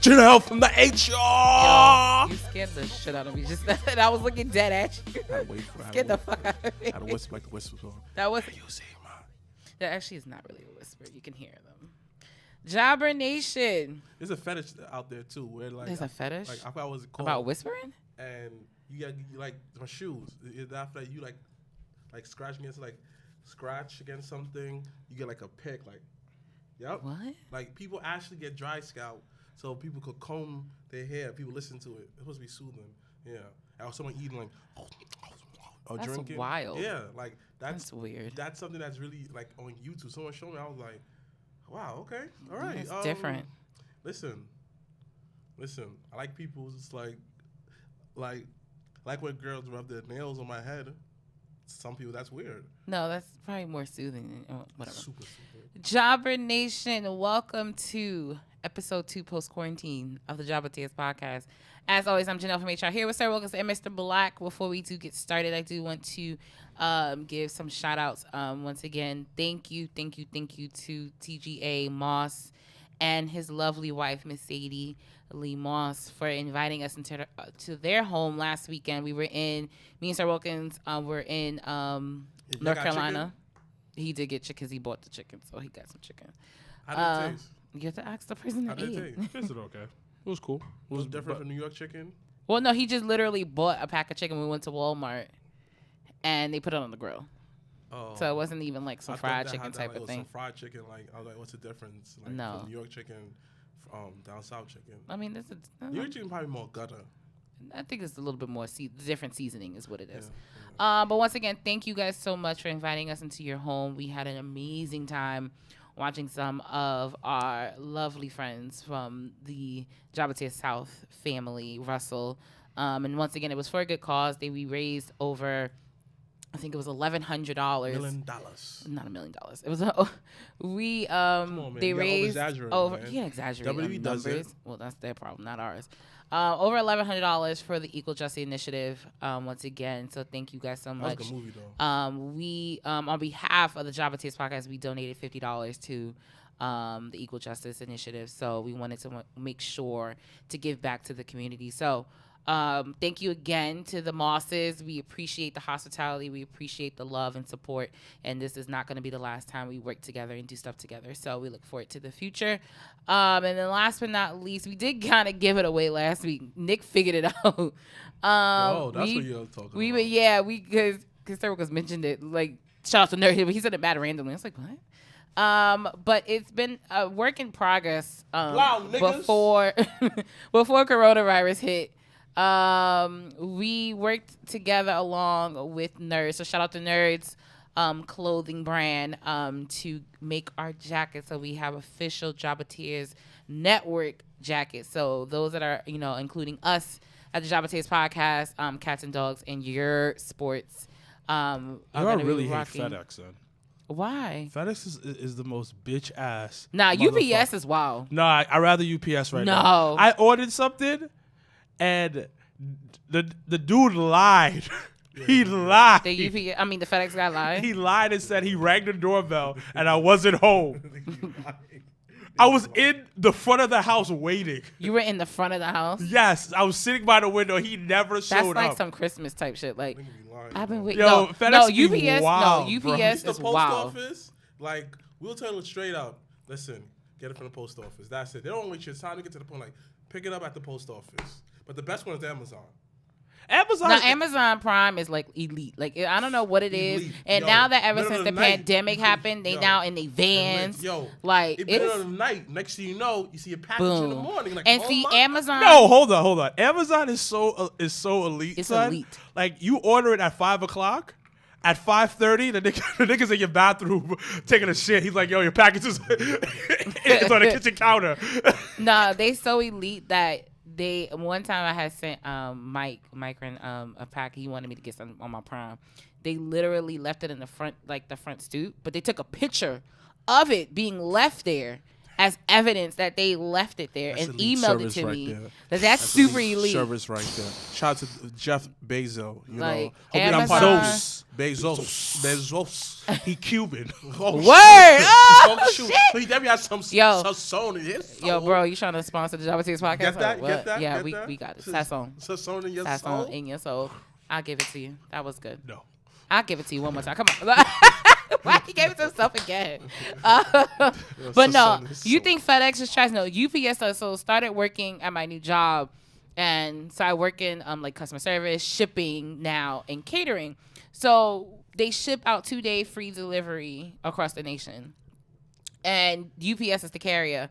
Janelle from the HR. Yo, you scared the shit out of me. Just that I was looking dead at you. I had to wait for it. Scared the fuck out of me. I had to whisper like the whisper song. That was. That actually is not really a whisper. You can hear them. Jobber Nation. There's a fetish out there too, where like There's a fetish. Like I forgot what was it called about whispering. And you like my shoes. After you like scratch against something, you get like a pick. Like, yep. What? Like people actually get dry scalp, so people could comb their hair. People listen to it. It's supposed to be soothing. Yeah. Or someone eating like. Or that's drinking. Wild. Yeah, like that's weird. That's something that's really like on YouTube. Someone showed me. I was like, wow, okay, all right. It's different. Listen. I like people just like when girls rub their nails on my head. Some people that's weird. No, that's probably more soothing. Whatever. Super. Jobber Nation, welcome to episode 2 post quarantine of the Jobber Tears podcast. As always, I'm Janelle from HR here with Sir Wilkins and Mrblacc. Before we do get started, I do want to give some shout outs. Once again, thank you to TGA Moss and his lovely wife, Miss Sadie Lee Moss, for inviting us into to their home last weekend. We were me and Sir Wilkins were in North Carolina. Chicken? He did get chicken because he bought the chicken, so he got some chicken. How did it taste? You have to ask the person that ate. Tasted okay. It was cool. It was different from New York chicken? Well, no, he just literally bought a pack of chicken. We went to Walmart, and they put it on the grill. Oh. So it wasn't even like some fried chicken type of thing. Some fried chicken, like I was like, what's the difference? Like, no. From New York chicken, down south chicken. I mean, New York chicken probably more gutter. I think it's a little bit more different seasoning is what it is. Yeah. But once again, thank you guys so much for inviting us into your home. We had an amazing time watching some of our lovely friends from the Jobber Tears South family, Russell. And once again, it was for a good cause. We raised over, I think it was $1,100. $1 million. Not $1 million. It was Come on, man. They raised over. Man. Yeah, exaggerate. WWE does it. Well, that's their problem, not ours. Over $1,100 for the Equal Justice Initiative. Once again, so thank you guys so much. That was a good movie, though. We on behalf of the Jobber Tears podcast, we donated $50 to the Equal Justice Initiative. So we wanted to make sure to give back to the community. So thank you again to the Mosses. We appreciate the hospitality. We appreciate the love and support. And this is not going to be the last time we work together and do stuff together. So we look forward to the future. And then last but not least, we did kind of give it away last week. Nick figured it out. That's what you're talking about. Yeah, because Sir mentioned it. Like, shout out to Nerd. He said it bad randomly. I was like, what? But it's been a work in progress before coronavirus hit. We worked together along with Nerds. So shout out to Nerds clothing brand to make our jackets. So we have official Jobber Tears network jackets. So those that are, including us at the Jobber Tears podcast, Cats and Dogs and Your Sports. I really hate FedEx then. Why? FedEx is the most bitch ass. Nah, UPS is wild. No, I'd rather UPS right now. I ordered something and the dude lied. He lied. The FedEx guy lied? He lied and said he rang the doorbell and I wasn't home. I was in the front of the house waiting. You were in the front of the house? Yes. I was sitting by the window. He never showed up. That's like some Christmas type shit. Like, I've been waiting. Yo, UPS, wild, UPS is the post wild. Office, like, we'll tell them straight out, listen, get it from the post office. That's it. They don't waste your time to get to the point, like, pick it up at the post office. But the best one is Amazon. Amazon Prime is like elite. Like, I don't know what it is. Elite. And now that ever since the pandemic happened, they now in the vans. Like, it's middle of the night. Next thing you know, you see a package in the morning. Like, and Amazon. No, hold on. Amazon is so elite. It's elite. Like, you order it at 5:00. At 5:30, the nigga's in your bathroom taking a shit. He's like, yo, your package is it's on the kitchen counter. Nah, they so elite that one time I had sent Mike a pack. He wanted me to get some on my Prime. They literally left it in the front stoop, but they took a picture of it being left there as evidence that they left it there and emailed it to me. That's super elite service right there. Shout out to Jeff Bezos. You like know, Amazon. Bezos. He Cuban. Oh, word. Oh, shit. shit. So he definitely has some Sasson in his soul. Yo, bro, you trying to sponsor the Java Tears podcast? Get that? Get that? Yeah, get we got it. Sasson in your soul. Sasson in your soul. I'll give it to you. That was good. No. I'll give it to you one more time. Come on. Why he gave it to himself again? But no, you think FedEx is trash? No, UPS. So started working at my new job and started working like customer service, shipping now, and catering. So they ship out 2-day free delivery across the nation. And UPS is the carrier.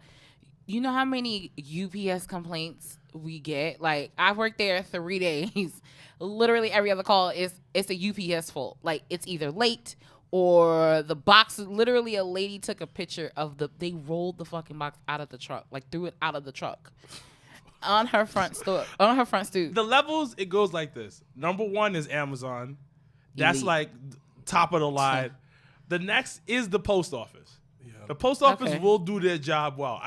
You know how many UPS complaints we get? Like, I worked there 3 days. Literally every other call it's a UPS fault. Like, it's either late or the box. Literally, a lady took a picture of they rolled the fucking box out of the truck, like threw it out of the truck on her front stoop. The levels, it goes like this. Number 1 is Amazon. That's like top of the line. The next is the post office. Yeah. The post office will do their job well.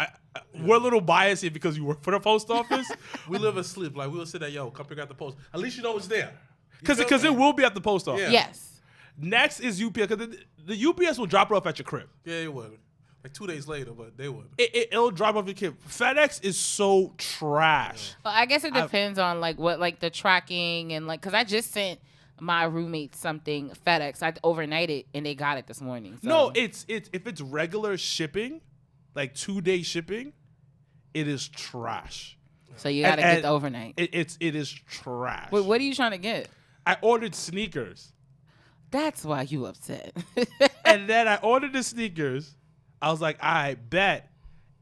We're a little biased here because you work for the post office. We live and sleep. Like, we'll say that, yo, come pick out the post. At least you know it's there. Because it will be at the post office. Yeah. Yes. Next is UPS. Because the UPS will drop it off at your crib. Yeah, it would. Like 2 days later, but they would. It'll drop off your crib. FedEx is so trash. Well, I guess it depends on like what like the tracking and like because I just sent my roommate something FedEx. I overnighted and they got it this morning. So. No, it's if it's regular shipping, like 2-day shipping, it is trash. So you gotta get the overnight. It is trash. Wait, what are you trying to get? I ordered sneakers. That's why you upset. And then I ordered the sneakers. I was like, I bet.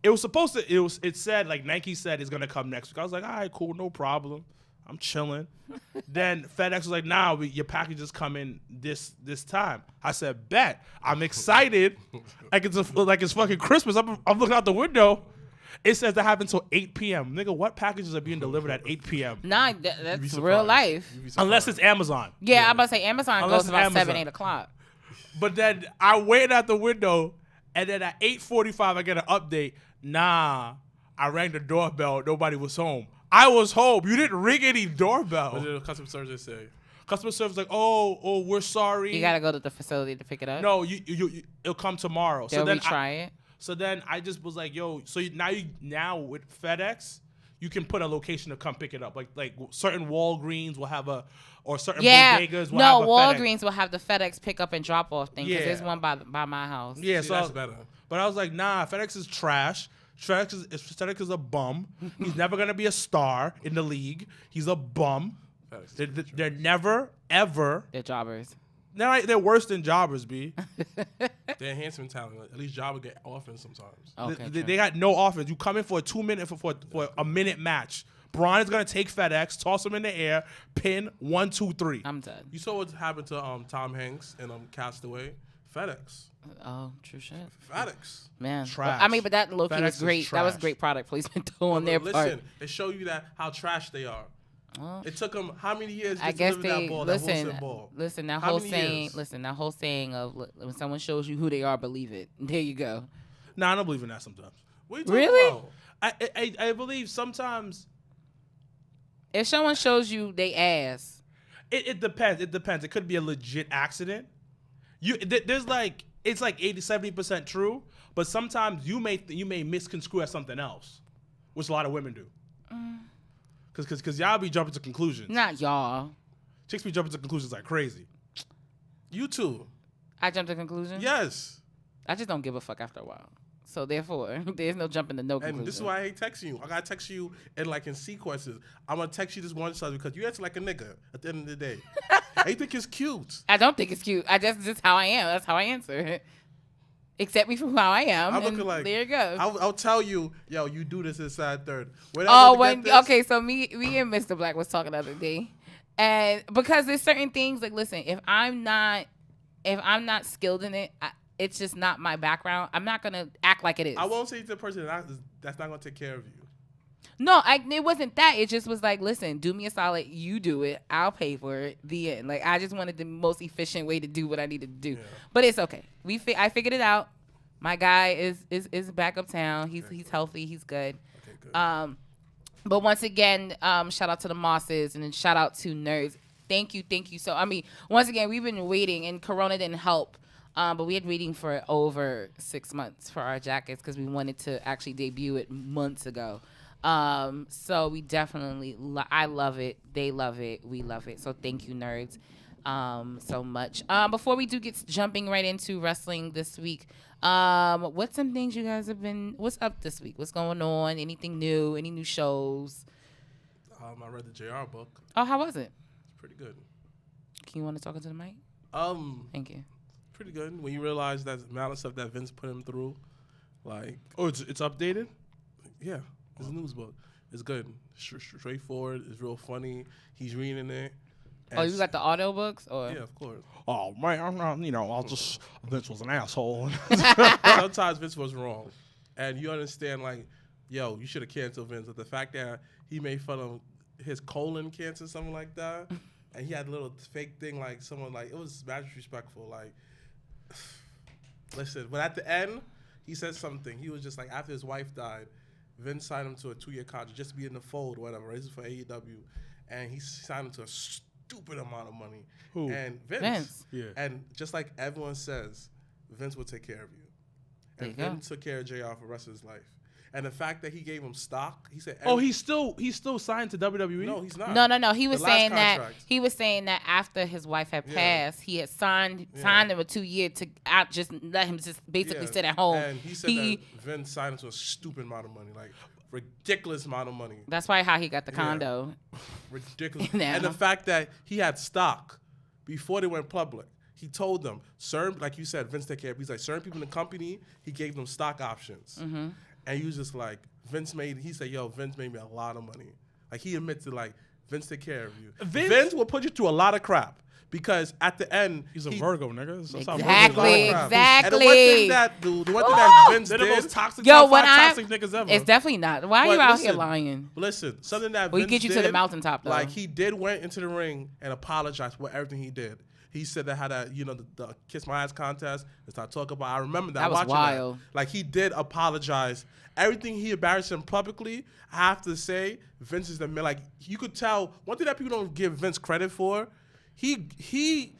It was supposed to. It said like Nike said it's gonna come next week. I was like, all right, cool, no problem. I'm chilling. Then FedEx was like, nah, your package is coming this time. I said, bet. I'm excited. like it's fucking Christmas. I'm looking out the window. It says that happens until 8 p.m. Nigga, what packages are being delivered at 8 p.m.? Nah, that's real life. Unless it's Amazon. Yeah, I'm about to say Amazon goes about 7, 8 o'clock. But then I waited at the window, and then at 8:45 I get an update. Nah, I rang the doorbell. Nobody was home. I was home. You didn't ring any doorbell. What did the customer service say? Customer service like, oh, we're sorry. You gotta go to the facility to pick it up. No, it'll come tomorrow. They'll retry it. So then I just was like, yo. So now with FedEx, you can put a location to come pick it up. Like certain Walgreens will have certain bodegas will have a Walgreens FedEx. will have the FedEx pick up and drop off thing because there's one by my house. Yeah, so that's better. But I was like, nah, FedEx is trash. FedEx is a bum. He's never gonna be a star in the league. He's a bum. They're never ever. They're jobbers. They're worse than jobbers, B. They're enhancement talent. At least jobbers get offense sometimes. Okay, they got no offense. You come in for a 2-minute for a minute match. Braun is gonna take FedEx, toss him in the air, pin 1, 2, 3. I'm done. You saw what happened to Tom Hanks in Castaway. FedEx. Oh, true shit. FedEx. Man. Trash. Well, I mean, but that low-key was FedEx great. That was great product placement on their part. Listen, it showed you how trash they are. Well, it took them how many years I to guess deliver that ball, that Wilson ball? Listen, that How whole many saying. years? Listen, that whole saying of when someone shows you who they are, believe it. There you go. Nah, I don't believe in that sometimes. What are you talking Really? about? I believe sometimes. If someone shows you they ass, It depends. It depends. It could be a legit accident. There's like it's like 80-70% true, but sometimes you may misconstrue as something else, which a lot of women do. Cause y'all be jumping to conclusions. not y'all. Chicks be jumping to conclusions like crazy. You too. I jumped to conclusions. Yes. I just don't give a fuck after a while. So therefore, there's no jumping to no conclusion. And this is why I hate texting you. I gotta text you in sequences. I'm gonna text you this one side because you act like a nigga at the end of the day. I think it's cute. I don't think it's cute. Just how I am. That's how I answer. Accept me for who I am. I'm and looking like there you go. I'll tell you, yo, you do this inside third. Okay, so me and Mrblacc was talking the other day, and because there's certain things like, listen, if I'm not skilled in it, it's just not my background. I'm not gonna act like it is. I won't say to the person that's not gonna take care of you. No, it wasn't that. It just was like, listen, do me a solid. You do it. I'll pay for it. The end. Like, I just wanted the most efficient way to do what I needed to do. Yeah. But it's okay. I figured it out. My guy is back uptown. He's healthy. He's good. Okay, good. But once again, shout out to the Mosses and then shout out to Nerds. Thank you. So, I mean, once again, we've been waiting, and Corona didn't help. But we had waiting for over 6 months for our jackets because we wanted to actually debut it months ago. So we definitely, I love it. They love it. We love it. So thank you, Nerds, so much. Before we do get jumping right into wrestling this week, what's some things you guys what's up this week? What's going on? Anything new? Any new shows? I read the JR book. Oh, how was it? It's pretty good. Can you want to talk into the mic? Thank you. Pretty good. When you realize that amount of stuff that Vince put him through, like, it's updated. Yeah, it's a news book. It's good. Straightforward. It's real funny. He's reading it. Oh, you got the audio books, or? Yeah, of course. Oh man, I'm not. Vince was an asshole. Sometimes Vince was wrong, and you understand, like, yo, you should have canceled Vince. But the fact that he made fun of his colon cancer, something like that, and he had a little fake thing, like someone, like, it was mad disrespectful. Like, listen, but at the end, he said something. He was just like, after his wife died, Vince signed him to a 2-year contract just to be in the fold, or whatever. This is for AEW, and he signed him to a stupid amount of money. Who? And Vince. Yeah. And just like everyone says, Vince will take care of you. And Vince took care of JR for the rest of his life. And the fact that he gave him stock, he said. He's still signed to WWE. No, he's not. No. He was saying that after his wife had passed, he had signed him a 2-year to just let him just basically sit at home. And he said that Vince signed him to a stupid amount of money, like ridiculous amount of money. That's probably how he got the condo. Ridiculous. And the fact that he had stock before they went public. He told them, certain, like you said, Vince take care of. He's like, certain people in the company, he gave them stock options. Mm-hmm. And he was just like, Vince made me a lot of money. Like, he admitted, like, Vince take care of you. Vince will put you through a lot of crap. Because at the end, he's a Virgo, nigga. Exactly. And the one thing that Vince did, they're the most toxic, toxic niggas ever. It's definitely not. Why are you out here lying? Listen, something that we Vince get you to the mountaintop, though. Like, he went into the ring and apologized for everything he did. He said that had the Kiss My Ass contest. Let's not talk about. I remember that. That was wild. That. Like, he did apologize. Everything he embarrassed him publicly, I have to say, Vince is the man. Like, you could tell. One thing that people don't give Vince credit for, he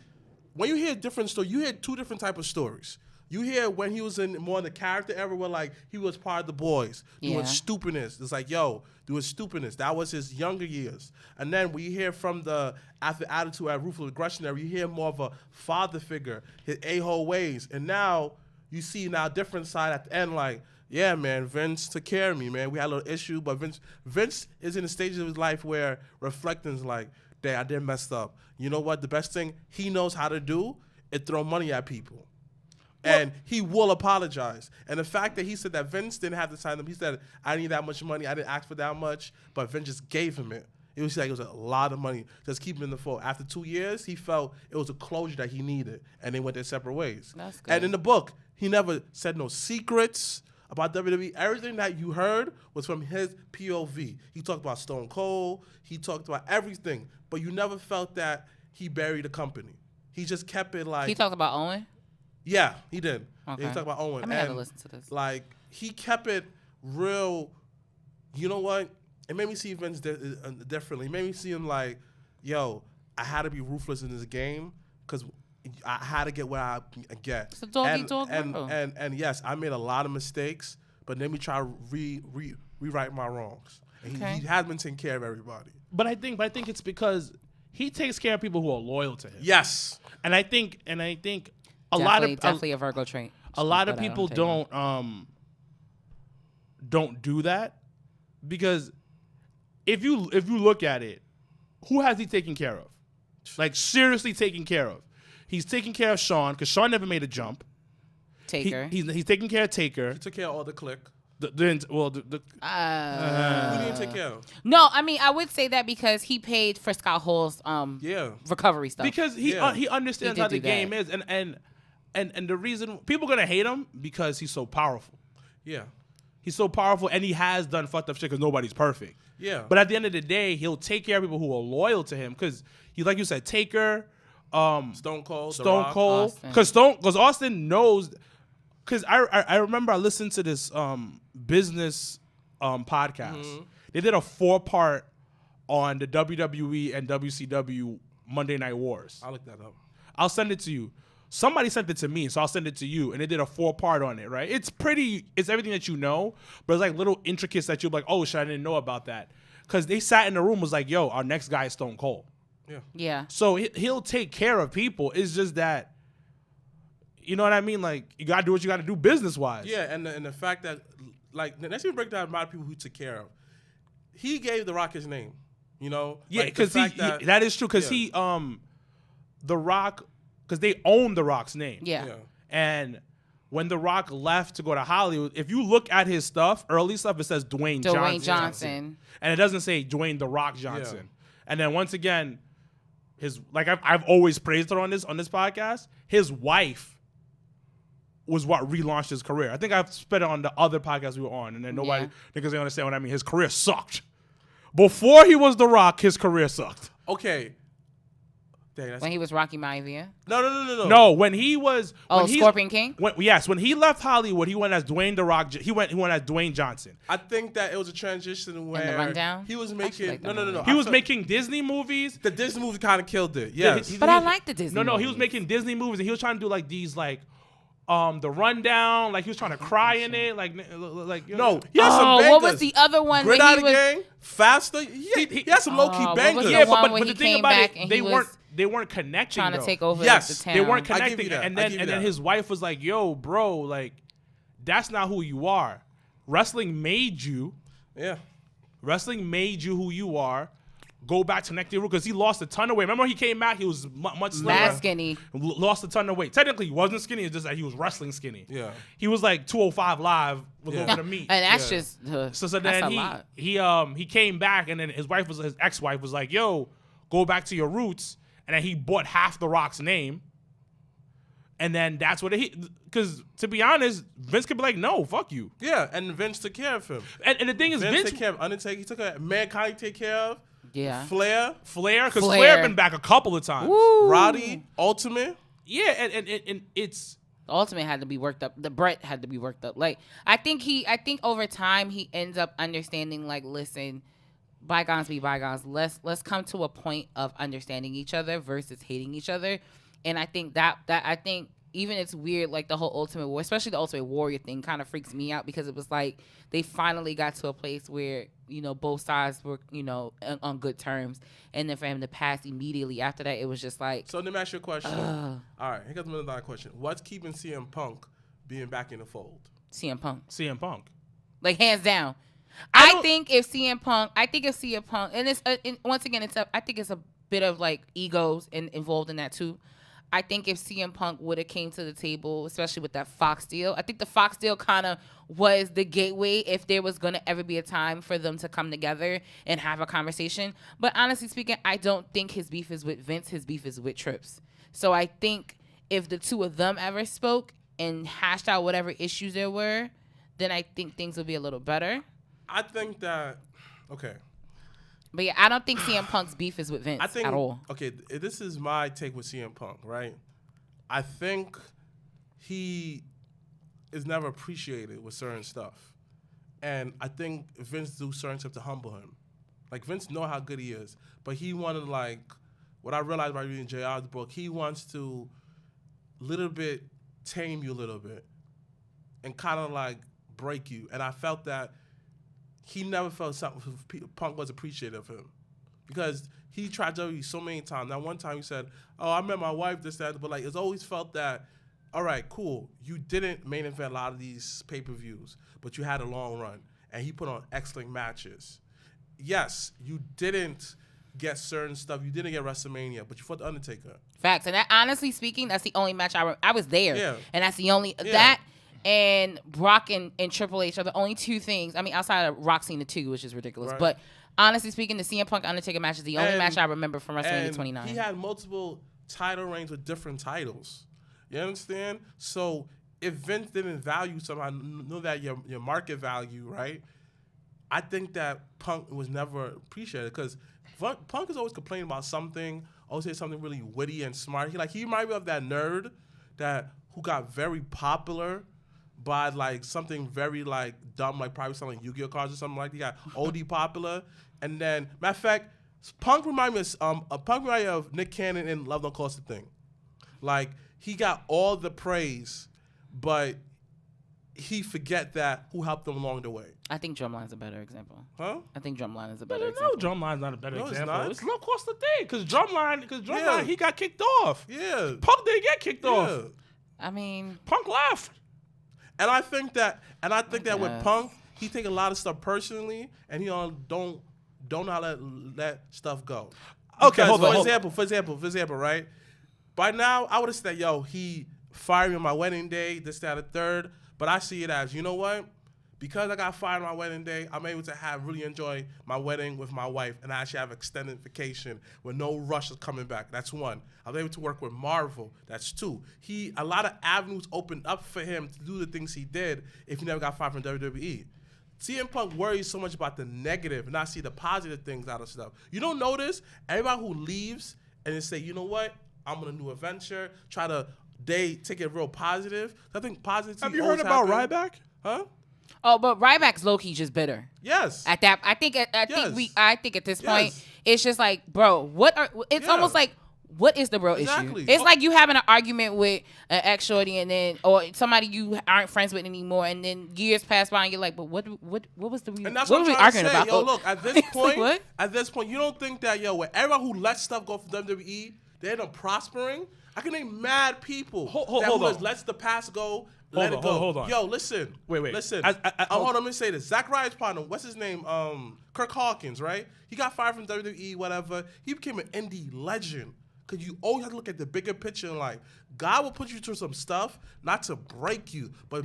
when you hear different stories, you hear two different type of stories. You hear when he was in more in the character era where, like, he was part of the boys doing stupidness. It's like, yo, doing stupidness. That was his younger years. And then we hear from the after attitude at Ruthless Aggression era, you hear more of a father figure, his a-hole ways. And now you see different side at the end, like, yeah, man, Vince took care of me, man. We had a little issue, but Vince is in a stage of his life where reflecting's like, damn, I did messed up. You know what? The best thing he knows how to do is throw money at people. And he will apologize. And the fact that he said that Vince didn't have to sign them, he said, I didn't need that much money. I didn't ask for that much. But Vince just gave him it. It was like it was a lot of money. Just keep him in the fold. After 2 years, he felt it was a closure that he needed. And they went their separate ways. That's good. And in the book, he never said no secrets about WWE. Everything that you heard was from his POV. He talked about Stone Cold. He talked about everything. But you never felt that he buried the company. He just kept it like... He talked about Owen? Yeah, he did. Okay. He talked about Owen. I'm going to have to listen to this. Like, he kept it real. You know what? It made me see Vince differently. It made me see him like, yo, I had to be ruthless in this game because I had to get what I get. It's a dog-eat-dog world. And yes, I made a lot of mistakes, but let me try to rewrite my wrongs. And he has been taking care of everybody. But I think it's because he takes care of people who are loyal to him. Yes. And I think definitely a Virgo trait. A lot of people don't do that because if you look at it, who has he taken care of? Like, seriously taken care of. He's taking care of Shawn because Shawn never made a jump. Taker. He's taking care of Taker. He took care of all the clique. We didn't take care of. No, I mean, I would say that because he paid for Scott Hall's recovery stuff. Because he understands how the game is, and the reason people are gonna hate him because he's so powerful. Yeah, he's so powerful, and he has done fucked up shit because nobody's perfect. Yeah, but at the end of the day, he'll take care of people who are loyal to him because he, like you said, Taker, Stone Cold, because Austin knows. because I remember I listened to this business podcast. Mm-hmm. They did a 4-part on the WWE and WCW Monday Night Wars. I'll look that up. I'll send it to you. Somebody sent it to me, so I'll send it to you. And they did a 4-part on it, right? It's everything that you know, but it's like little intricacies that you're like, oh shit, I didn't know about that. Because they sat in the room, was like, yo, our next guy is Stone Cold. Yeah. So he'll take care of people. It's just that, you know what I mean? Like, you gotta do what you gotta do business-wise. Yeah, and the fact that, like, let's even break down a lot of people who took care of. He gave The Rock his name, you know? Yeah, like, because that is true. Because The Rock, because they own The Rock's name. Yeah. And when The Rock left to go to Hollywood, if you look at his stuff, early stuff, it says Dwayne Johnson. And it doesn't say Dwayne The Rock Johnson. Yeah. And then once again, I've always praised her on this podcast. His wife was what relaunched his career. I think I've spent it on the other podcast we were on, and then nobody niggas ain't understand what I mean. His career sucked. Before he was The Rock, his career sucked. Okay. When he was Rocky Maivia? No. No, when he was Scorpion King? When he left Hollywood, he went as Dwayne The Rock. He went as Dwayne Johnson. I think that it was a transition where the Rundown? he was making no. He was making Disney movies. The Disney movie kind of killed it. Yes, but I like the Disney. No, he was making Disney movies, and he was trying to do like these like. The Rundown, like he was trying to cry in it, like you know. No, he had some bangers. What was the other one? Grid Gang, Faster. He had some low key bangers. Yeah, but the thing about it, they weren't connecting. Trying to take over the town. They weren't connecting, and then his wife was like, "Yo, bro, like that's not who you are. Wrestling made you. Yeah, wrestling made you who you are." Go back to connect because he lost a ton of weight. Remember when he came back, he was much slimmer. Skinny. Lost a ton of weight. Technically, he wasn't skinny. It's just that he was wrestling skinny. Yeah. He was like 205 live with a little bit of meat. And that's just so then he came back, and then his ex-wife was like, "Yo, go back to your roots." And then he bought half The Rock's name. And then that's what because to be honest, Vince could be like, no, fuck you. Yeah, and Vince took care of him. And the thing is, Vince took care of Undertaker. He took care of Mankind. Take care of. Yeah. Flair, because Flair been back a couple of times. Woo. Roddy, Ultimate. Yeah, and it's the Ultimate had to be worked up. The Brett had to be worked up. Like I think over time he ends up understanding. Like, listen, bygones be bygones. Let's come to a point of understanding each other versus hating each other. And I think that I think. Even it's weird, like the whole Ultimate War, especially the Ultimate Warrior thing, kind of freaks me out because it was like they finally got to a place where, you know, both sides were, you know, on good terms. And then for him to pass immediately after that, it was just like. So let me ask you a question. All right, here comes another question. What's keeping CM Punk being back in the fold? CM Punk. Like, hands down. I think if CM Punk, and it's once again, I think it's a bit of like egos involved in that too. I think if CM Punk would have came to the table, especially with that Fox deal, I think the Fox deal kind of was the gateway if there was going to ever be a time for them to come together and have a conversation. But honestly speaking, I don't think his beef is with Vince. His beef is with Trips. So I think if the two of them ever spoke and hashed out whatever issues there were, then I think things would be a little better. I think that, okay. But yeah, I don't think CM Punk's beef is with Vince at all. Okay, this is my take with CM Punk, right? I think he is never appreciated with certain stuff. And I think Vince do certain stuff to humble him. Like, Vince know how good he is. But he wanted, like, what I realized by reading JR's book, he wants to little bit tame you a little bit and kind of, like, break you. And I felt that he never felt something Punk was appreciative of him because he tried to tell you so many times. Now, one time he said, "Oh, I met my wife, this, that," but like it's always felt that, all right, cool, you didn't main event a lot of these pay-per-views, but you had a long run, and he put on excellent matches. Yes, you didn't get certain stuff. You didn't get WrestleMania, but you fought The Undertaker. Facts, and that, honestly speaking, that's the only match I was there, and that's the only that. And Brock and Triple H are the only two things. I mean, outside of Rock Cena 2, which is ridiculous. Right. But honestly speaking, the CM Punk Undertaker match is the only match I remember from WrestleMania 29. He had multiple title reigns with different titles. You understand? So if Vince didn't value somehow, know that your market value, right? I think that Punk was never appreciated because Punk is always complaining about something, always say something really witty and smart. He might be of that nerd who got very popular by like something very like dumb, like probably selling Yu-Gi-Oh cards or something like that. He got OD popular, and then matter of fact, Punk reminded me of Nick Cannon in Love Don't Cost a Thing. Like he got all the praise, but he forget that who helped him along the way. I think Drumline's a better example. Huh? I think Drumline is a better example. No, Drumline's not a better example. Not. It's Love Cost a Thing because Drumline, he got kicked off. Yeah. Punk didn't get kicked off. I mean, Punk left. And I think that with Punk, he take a lot of stuff personally, and he don't know how to let stuff go. Okay, Because, for example, right? By now, I would have said, yo, he fired me on my wedding day, this, that, and the third. But I see it as, you know what? Because I got fired on my wedding day, I'm able to really enjoy my wedding with my wife, and I actually have extended vacation with no rush of coming back. That's one. I was able to work with Marvel. That's two. A lot of avenues opened up for him to do the things he did if he never got fired from WWE. CM Punk worries so much about the negative and not see the positive things out of stuff. You don't notice everybody who leaves and they say, you know what? I'm on a new adventure. They take it real positive. I think positive. Have you heard about Ryback? Huh? Oh, but Ryback's low-key just bitter. Yes. At that, I think at this point, it's just like, bro, almost like, what is the real issue? It's like you having an argument with an ex-shorty or somebody you aren't friends with anymore, and then years pass by and you're like, but what was the reason? And that's what we're arguing about? Yo, look, at this point, you don't think that, with everyone who lets stuff go from WWE, they end up prospering? I can name mad people that lets the past go. Hold on. Yo, listen. Wait. Listen. Hold on, let me say this. Zack Ryder's partner, what's his name? Kirk Hawkins, right? He got fired from WWE, whatever. He became an indie legend. Because you always have to look at the bigger picture in life. God will put you through some stuff, not to break you, but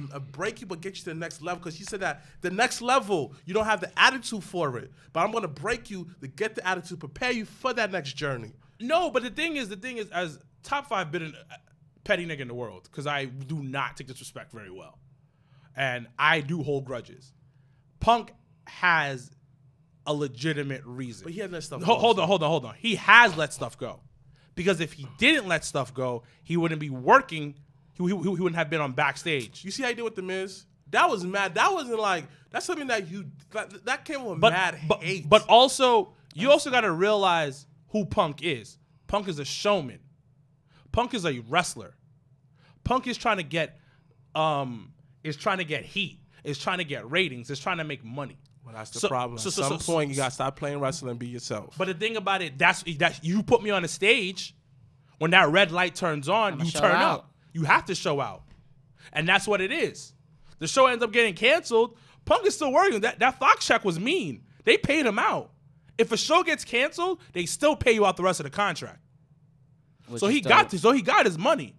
get you to the next level. Because he said that the next level, you don't have the attitude for it. But I'm going to break you to get the attitude, prepare you for that next journey. No, but the thing is, as top 5 petty nigga in the world, because I do not take disrespect very well, and I do hold grudges. Punk has a legitimate reason. But he had let stuff go. Hold on. He has let stuff go. Because if he didn't let stuff go, he wouldn't be working. He wouldn't have been on backstage. You see how he did with The Miz? That was mad. That wasn't like, that's something that that came with mad hate. But also, you also got to realize who Punk is. Punk is a showman. Punk is a wrestler. Punk is trying to get heat. Is trying to get ratings. Is trying to make money. Well, that's the problem. At some point, you got to stop playing wrestling and be yourself. But the thing about it, that's you put me on a stage. When that red light turns on, you turn up. You have to show out. And that's what it is. The show ends up getting canceled. Punk is still working. That Fox check was mean. They paid him out. If a show gets canceled, they still pay you out the rest of the contract. So he got his money.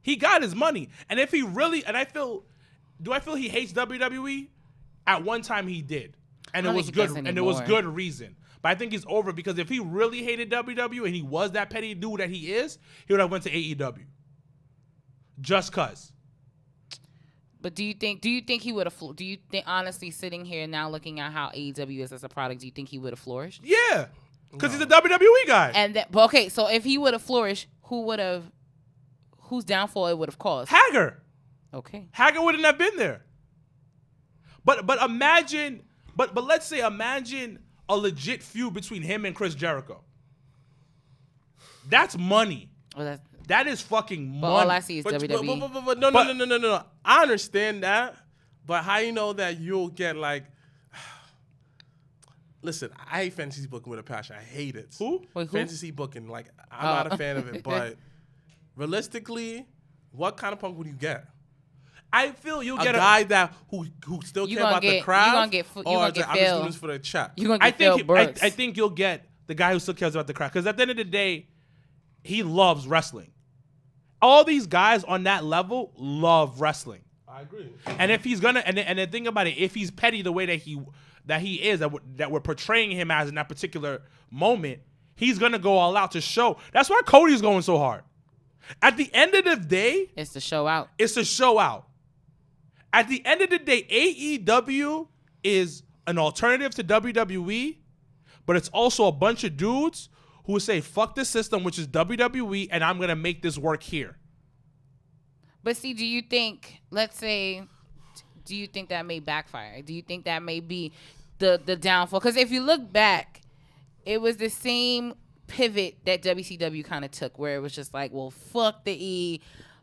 He got his money. And if he really, do I feel he hates WWE? At one time he did. And it was good. And it was good reason. But I think he's over because if he really hated WWE and he was that petty dude that he is, he would have went to AEW. Just cause. But do you think he would have? Do you think, honestly, sitting here now looking at how AEW is as a product, do you think he would have flourished? Yeah, because he's a WWE guy. And okay, so if he would have flourished, whose downfall it would have caused? Hager. Okay. Hager wouldn't have been there. But imagine, but let's say imagine a legit feud between him and Chris Jericho. That's money. Well, that is fucking money. But all I see is WWE. No. I understand that, but how you know that you'll get like? Listen, I hate fantasy booking with a passion. I hate it. Who? Wait, fantasy booking. Like I'm not a fan of it. But realistically, what kind of Punk would you get? I feel you'll get a guy that who still care about the crowd, or the I'm just doing this for the check. I think you'll get the guy who still cares about the crowd, because at the end of the day, he loves wrestling. All these guys on that level love wrestling. I agree. And if he's gonna, and the thing about it, if he's petty the way that he is, that we're portraying him as in that particular moment, he's gonna go all out to show. That's why Cody's going so hard. At the end of the day, it's to show out. It's to show out. At the end of the day, AEW is an alternative to WWE, but it's also a bunch of dudes who say, fuck this system, which is WWE, and I'm going to make this work here. But see, do you think, let's say, do you think that may backfire? Do you think that may be the downfall? Because if you look back, it was the same pivot that WCW kind of took, where it was just like, well, fuck the E,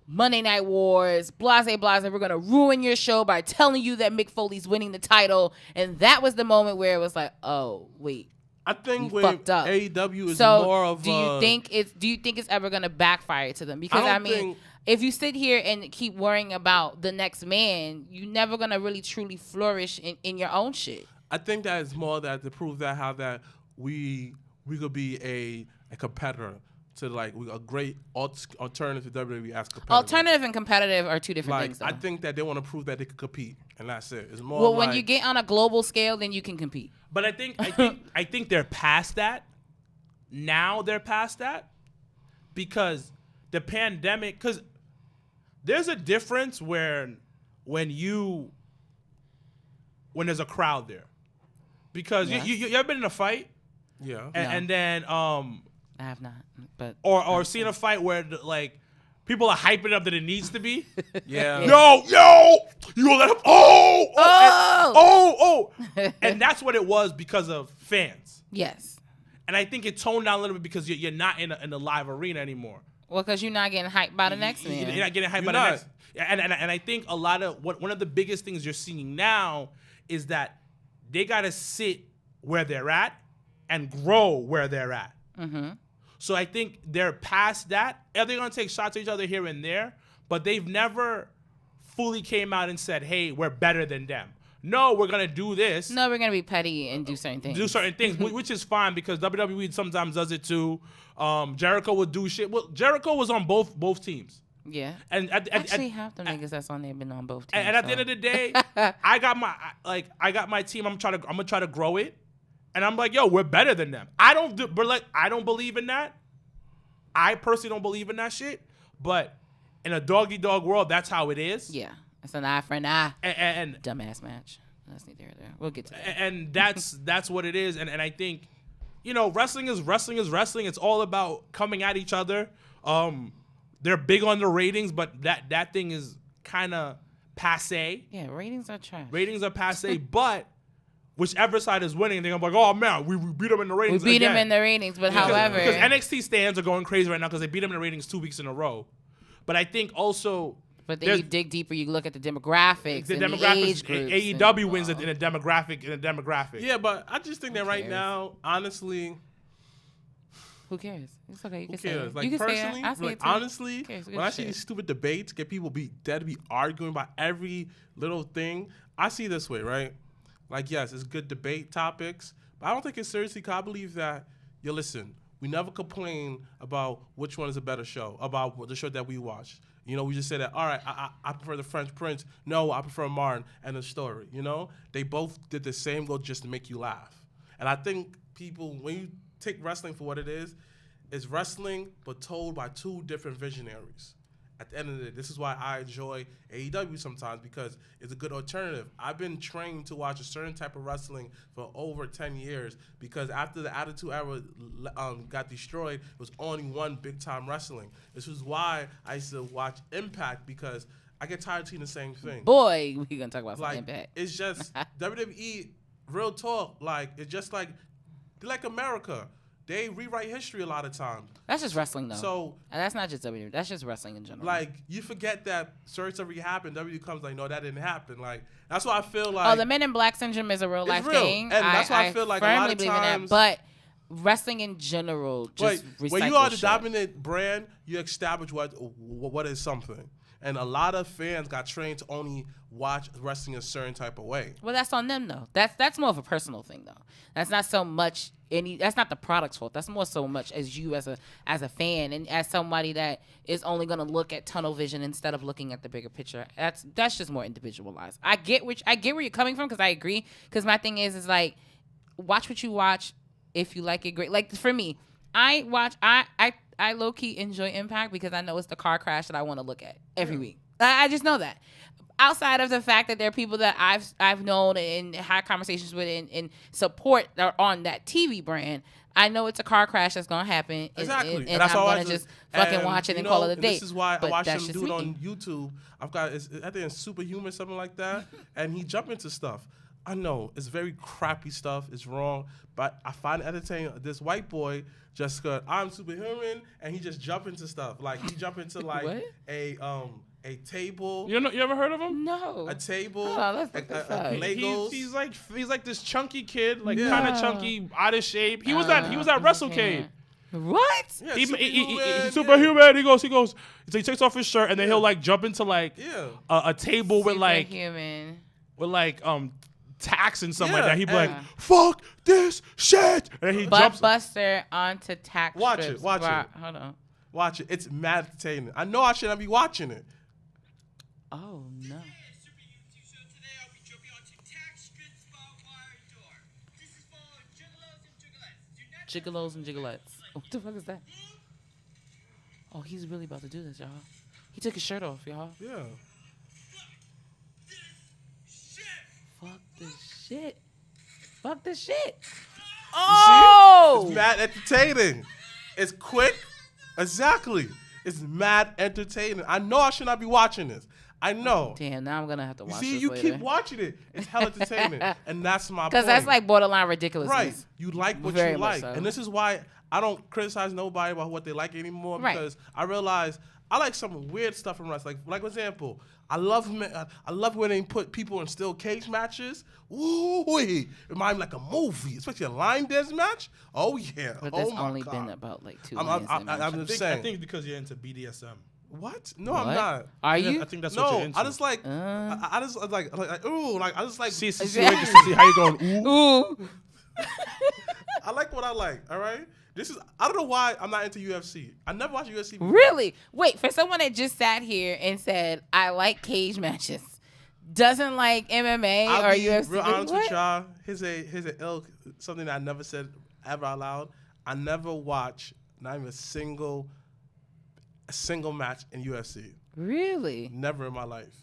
Monday Night Wars, blase, we're going to ruin your show by telling you that Mick Foley's winning the title. And that was the moment where it was like, oh, wait. I think with AEW is so more of do you think it's ever going to backfire to them? Because I mean, if you sit here and keep worrying about the next man, you're never going to really truly flourish in your own shit. I think that is more that to prove that how that we could be a competitor to like a great alternative to WWE as competitive. Alternative and competitive are two different things, though. I think that they want to prove that they can compete, and that's it. It's more. Well, when you get on a global scale, then you can compete. But I think they're past that. Now they're past that because the pandemic. Because there's a difference when there's a crowd there. Because you ever been in a fight? Yeah. And then I have not, but or seen a fight where like people are hyping it up that it needs to be. Yeah. Yo, you gonna let him? Oh. And that's what it was because of fans. Yes. And I think it toned down a little bit because you're not in a live arena anymore. Well, because you're not getting hyped by the next man. You're not getting hyped by the next. And I think a lot of one of the biggest things you're seeing now is that they gotta sit where they're at and grow where they're at. Mm-hmm. So I think they're past that. They're going to take shots at each other here and there, but they've never fully came out and said, hey, we're better than them. No, we're going to do this. No, we're going to be petty and do certain things. Which is fine because WWE sometimes does it too. Jericho would do shit. Well, Jericho was on both teams. Yeah. And actually, half the niggas that's on there have been on both teams. And at the end of the day, I got my team. I'm gonna try to grow it. And I'm like, yo, we're better than them. I don't believe in that. I personally don't believe in that shit. But in a dog-eat-dog world, that's how it is. Yeah. It's an eye for an eye. And dumbass match. That's neither here nor there. We'll get to that. And that's what it is. And I think, wrestling is wrestling. It's all about coming at each other. They're big on the ratings, but that thing is kind of passe. Yeah, ratings are trash. Ratings are passe, but whichever side is winning, they're going to be like, oh, man, we beat them in the ratings We beat them in the ratings, but however. Because NXT stands are going crazy right now because they beat them in the ratings 2 weeks in a row. But I think also. But then you dig deeper, you look at the demographics and the age groups. AEW wins in a demographic. Yeah, but I just think that right now, honestly. Who cares? It's okay. You can cares? say it. Like, you can personally, say it. I say like, it too. honestly, when I see these stupid debates, get people be arguing about every little thing, I see this way, right? Like, yes, it's good debate topics, but I don't take it seriously because I believe that, listen, we never complain about which one is a better show, about the show that we watch. We just say that, all right, I prefer the French Prince. No, I prefer Martin and the story. They both did the same goal just to make you laugh. And I think people, when you take wrestling for what it is, it's wrestling but told by two different visionaries. At the end of the day, this is why I enjoy AEW sometimes because it's a good alternative. I've been trained to watch a certain type of wrestling for over 10 years because after the Attitude Era got destroyed, it was only one big-time wrestling. This is why I used to watch Impact because I get tired of seeing the same thing. Boy, we're going to talk about some Impact. It's just WWE, real talk, it's just like, they're like America. They rewrite history a lot of times. That's just wrestling, though. So and that's not just WWE. That's just wrestling in general. Like, you forget that certain stuff happened. WWE comes like, no, that didn't happen. Like, that's why I feel like. Oh, the Men in Black syndrome is a real life thing. And that's why I feel like a lot of times. But wrestling in general, just when you are the dominant brand, you establish what is something. And a lot of fans got trained to only watch wrestling a certain type of way. Well, that's on them, though. That's more of a personal thing, though. That's not so much that's not the product's fault. That's more so much as you as a fan and as somebody that is only going to look at tunnel vision instead of looking at the bigger picture. That's just more individualized. I get where you're coming from because I agree. Because my thing is like, watch what you watch. If you like it, great. Like for me, I low key enjoy Impact because I know it's the car crash that I want to look at every week. I just know that. outside of the fact that there are people that I've known and had conversations with and support are on that TV brand, I know it's a car crash that's gonna happen. Exactly. And that's I'm why gonna just fucking watch it and call it a day. This is why I watch him do it on me. YouTube. I think it's Superhuman, something like that, and he jump into stuff. I know it's very crappy stuff. It's wrong, but I find it entertaining. This white boy just got, I'm superhuman, and he just jump into stuff. Like he jump into like a table. You ever heard of him? No. A table. Oh, Legos. He's like this chunky kid, like kind of chunky, out of shape. He was at WrestleCade. What? Yeah, He's superhuman. He goes. So he takes off his shirt and then he'll like jump into like a table with like tacks and something like that. He'd be like, "Fuck this shit," and he jumps. Buster onto tack. Watch strips. it. Watch it. Hold on. Watch it. It's mad entertaining. I know I shouldn't be watching it. Oh no. Gigolos and gigolettes. What the fuck is that? Oh, he's really about to do this, y'all. He took his shirt off, y'all. Yeah. Fuck this shit. Fuck this shit. Oh! It's mad entertaining. It's quick. Exactly. It's mad entertaining. I know I should not be watching this. I know. Damn, now I'm gonna have to watch this. See, you later. keep watching it. It's hell entertaining. And that's my point. Because that's like borderline ridiculousness. Right. You like what Very you like. so. And this is why I don't criticize nobody about what they like anymore. Right. Because I realize I like some weird stuff from wrestling. Like for example, I love when they put people in steel cage matches. Ooh, it reminds me like a movie, especially a line dance match. Oh yeah. But that's oh my only God. been about like 2 I'm just saying. I think because you're into BDSM. What? No, I'm not. Are you? I think that's what you're into. I just like, I just like, ooh, like I just like. See how you going? Ooh. I like what I like. All right. I don't know why I'm not into UFC. I never watched UFC before. Really? Wait, for someone that just sat here and said, I like cage matches, doesn't like MMA I'll or be UFC. real honest with y'all. Here's a something that I never said ever out loud. I never watched not even a single match in UFC. Really? Never in my life.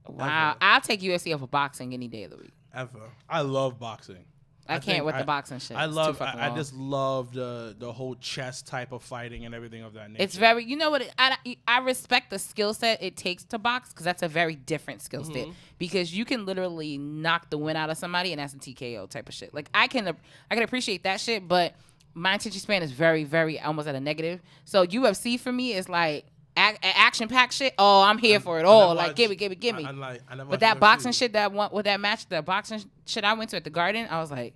Wow. Ever. I'll take UFC over boxing any day of the week. Ever. I love boxing. I can't with the boxing shit. I just love the whole chess type of fighting and everything of that nature. It's very, you know what? I respect the skill set it takes to box because that's a very different skill set. Because you can literally knock the wind out of somebody and that's a TKO type of shit. Like I can appreciate that shit, but my attention span is very, very almost at a negative. So UFC for me is like action packed shit. Oh, I'm here for it all. Like give me. But that boxing shit the boxing shit I went to at the Garden, I was like,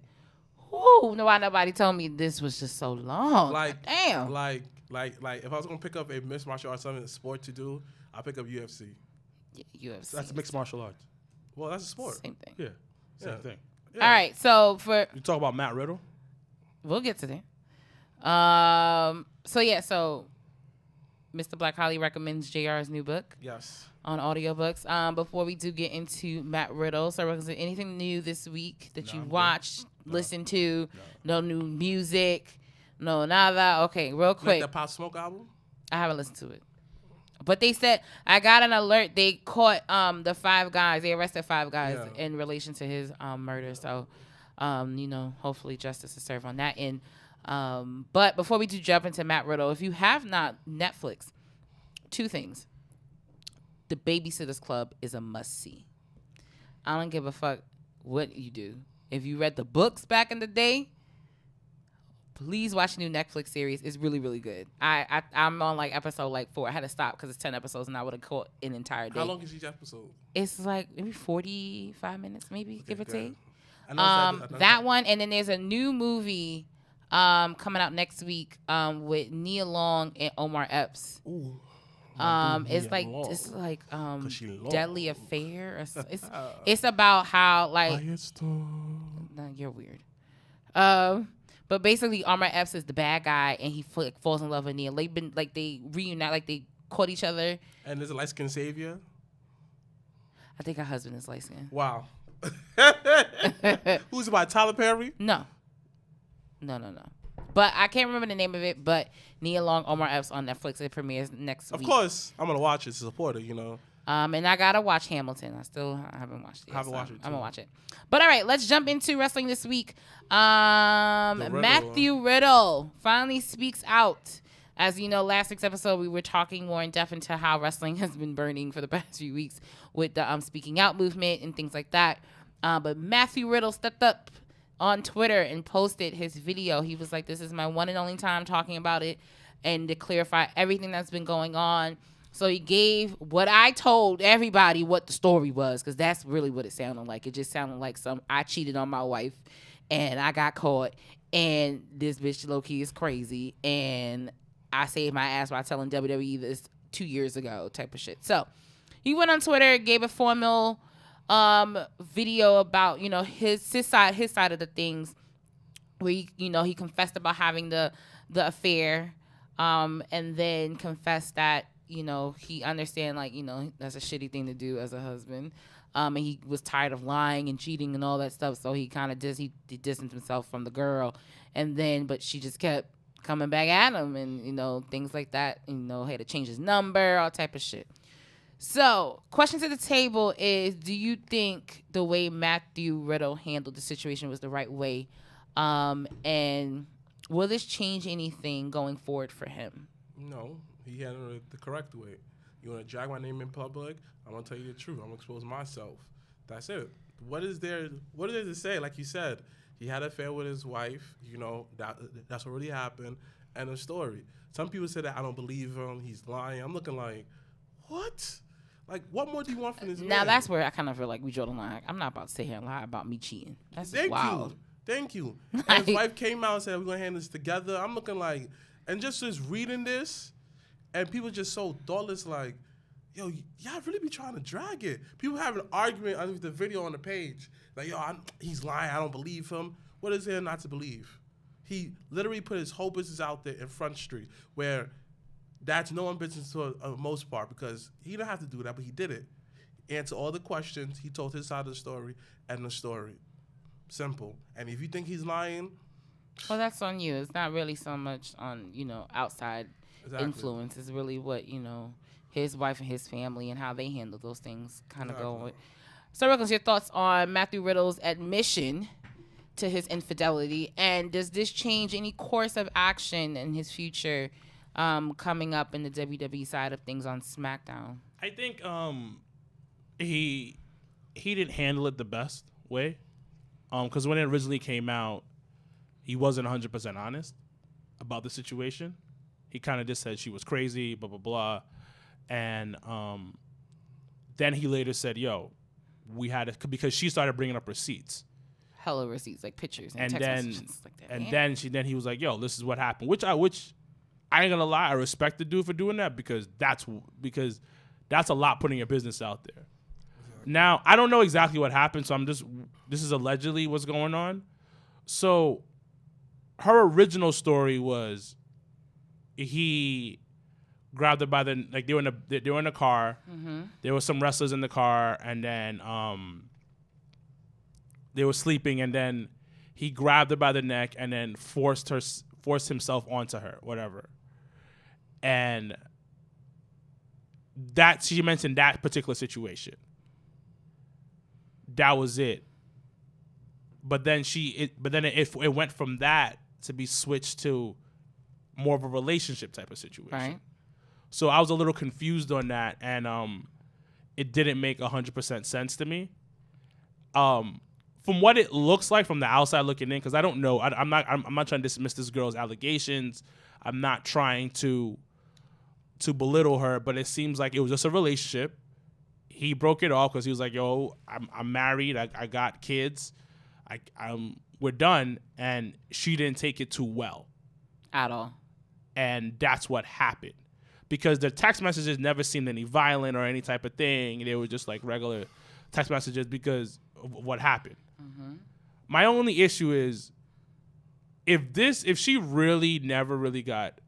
whoo, nobody told me this was just so long. Like damn. Like if I was gonna pick up a mixed martial arts, something sport to do, I'll pick up UFC. Yeah, UFC. That's mixed martial arts. Well, that's a sport. Same thing. Yeah. Same thing. Yeah. All right, so you talk about Matt Riddle. We'll get to that. So Mr. Black highly recommends JR's new book. Yes. On audiobooks. Before we do get into Matt Riddle, so is there anything new this week that you watched, listened to? No new music? No nada? Okay, real quick. Like the Pop Smoke album? I haven't listened to it. But they said, I got an alert. They caught the 5 guys. They arrested 5 guys in relation to his murder. So, hopefully justice is served on that end. But before we do jump into Matt Riddle, if you have not Netflix, 2 things. The Babysitter's Club is a must-see. I don't give a fuck what you do. If you read the books back in the day, please watch the new Netflix series. It's really, really good. I'm on like episode 4. I had to stop because it's 10 episodes and I would have caught an entire day. How long is each episode? It's like maybe 45 minutes, maybe, give or take. That one, and then there's a new movie coming out next week with Nia Long and Omar Epps. Ooh. It's like Deadly Affair. It's about how like no, you're weird. But basically Omar Epps is the bad guy and he falls in love with Nia. They reunite, like they caught each other. And there's a light skinned savior. I think her husband is light skinned. Wow. Who's it by? Tyler Perry? No. But I can't remember the name of it. But Nia Long, Omar Epps on Netflix. It premieres next week. Of course, I'm gonna watch it to support it. And I gotta watch Hamilton. I haven't watched it. I haven't watched it. I'm gonna watch it. But all right, let's jump into wrestling this week. Riddle. Matthew Riddle finally speaks out. As you know, last week's episode, we were talking more in depth into how wrestling has been burning for the past few weeks with the speaking out movement and things like that. But Matthew Riddle stepped up on Twitter and posted his video. He was like, this is my one and only time talking about it and to clarify everything that's been going on. So he gave what I told everybody what the story was, because that's really what it sounded like. It just sounded like I cheated on my wife and I got caught and this bitch low-key is crazy and I saved my ass by telling WWE this 2 years ago type of shit. So he went on Twitter, gave a formal video about, his side of the things, where he confessed about having the affair, and then confessed that he understand that's a shitty thing to do as a husband, and he was tired of lying and cheating and all that stuff, so he kind of distanced himself from the girl, but she just kept coming back at him and things like that, had to change his number, all type of shit. So, question to the table is, do you think the way Matthew Riddle handled the situation was the right way? And will this change anything going forward for him? No, he handled it the correct way. You want to drag my name in public? I'm going to tell you the truth. I'm going to expose myself. That's it. What is there to say? Like you said, he had an affair with his wife. That's what really happened. End of story. Some people say that I don't believe him. He's lying. I'm looking like, what? Like, what more do you want from this man? Now, that's where I kind of feel like we draw the line. I'm not about to sit here and lie about me cheating. That's wild. Thank you. And his wife came out and said, we're going to handle this together. I'm looking like, and just reading this, and people just so thoughtless, like, yo, y'all really be trying to drag it. People have an argument underneath the video on the page. Like, yo, he's lying. I don't believe him. What is there not to believe? He literally put his whole business out there in Front Street, where that's no one business for the most part, because he didn't have to do that, but he did it. He answered all the questions. He told his side of the story and the story. Simple. And if you think he's lying, well, that's on you. It's not really so much on, outside influence. It's really what, his wife and his family and how they handle those things kind of go with. So, Wilkins, your thoughts on Matthew Riddle's admission to his infidelity, and does this change any course of action in his future coming up in the WWE side of things on SmackDown? I think he didn't handle it the best way, because when it originally came out, he wasn't 100% honest about the situation. He kind of just said she was crazy, blah blah blah, and then he later said, "Yo, we had it," because she started bringing up receipts. Hella receipts, like pictures and text messages like that. And then he was like, "Yo, this is what happened," which I ain't gonna lie, I respect the dude for doing that, because that's a lot putting your business out there. Exactly. Now, I don't know exactly what happened, so this is allegedly what's going on. So her original story was he grabbed her by the, like, they were in the car. Mm-hmm. There were some wrestlers in the car, and then they were sleeping, and then he grabbed her by the neck and then forced himself onto her, whatever. And that, she mentioned that particular situation. That was it. But then it went from that to be switched to more of a relationship type of situation. Right. So I was a little confused on that, and it didn't make 100% sense to me. From what it looks like from the outside looking in, because I don't know, I'm not trying to dismiss this girl's allegations. I'm not trying to belittle her, but it seems like it was just a relationship. He broke it off because he was like, "Yo, I'm married. I got kids. We're done," and she didn't take it too well at all. And that's what happened, because the text messages never seemed any violent or any type of thing. They were just like regular text messages because of what happened. Mm-hmm. My only issue is if she really never really got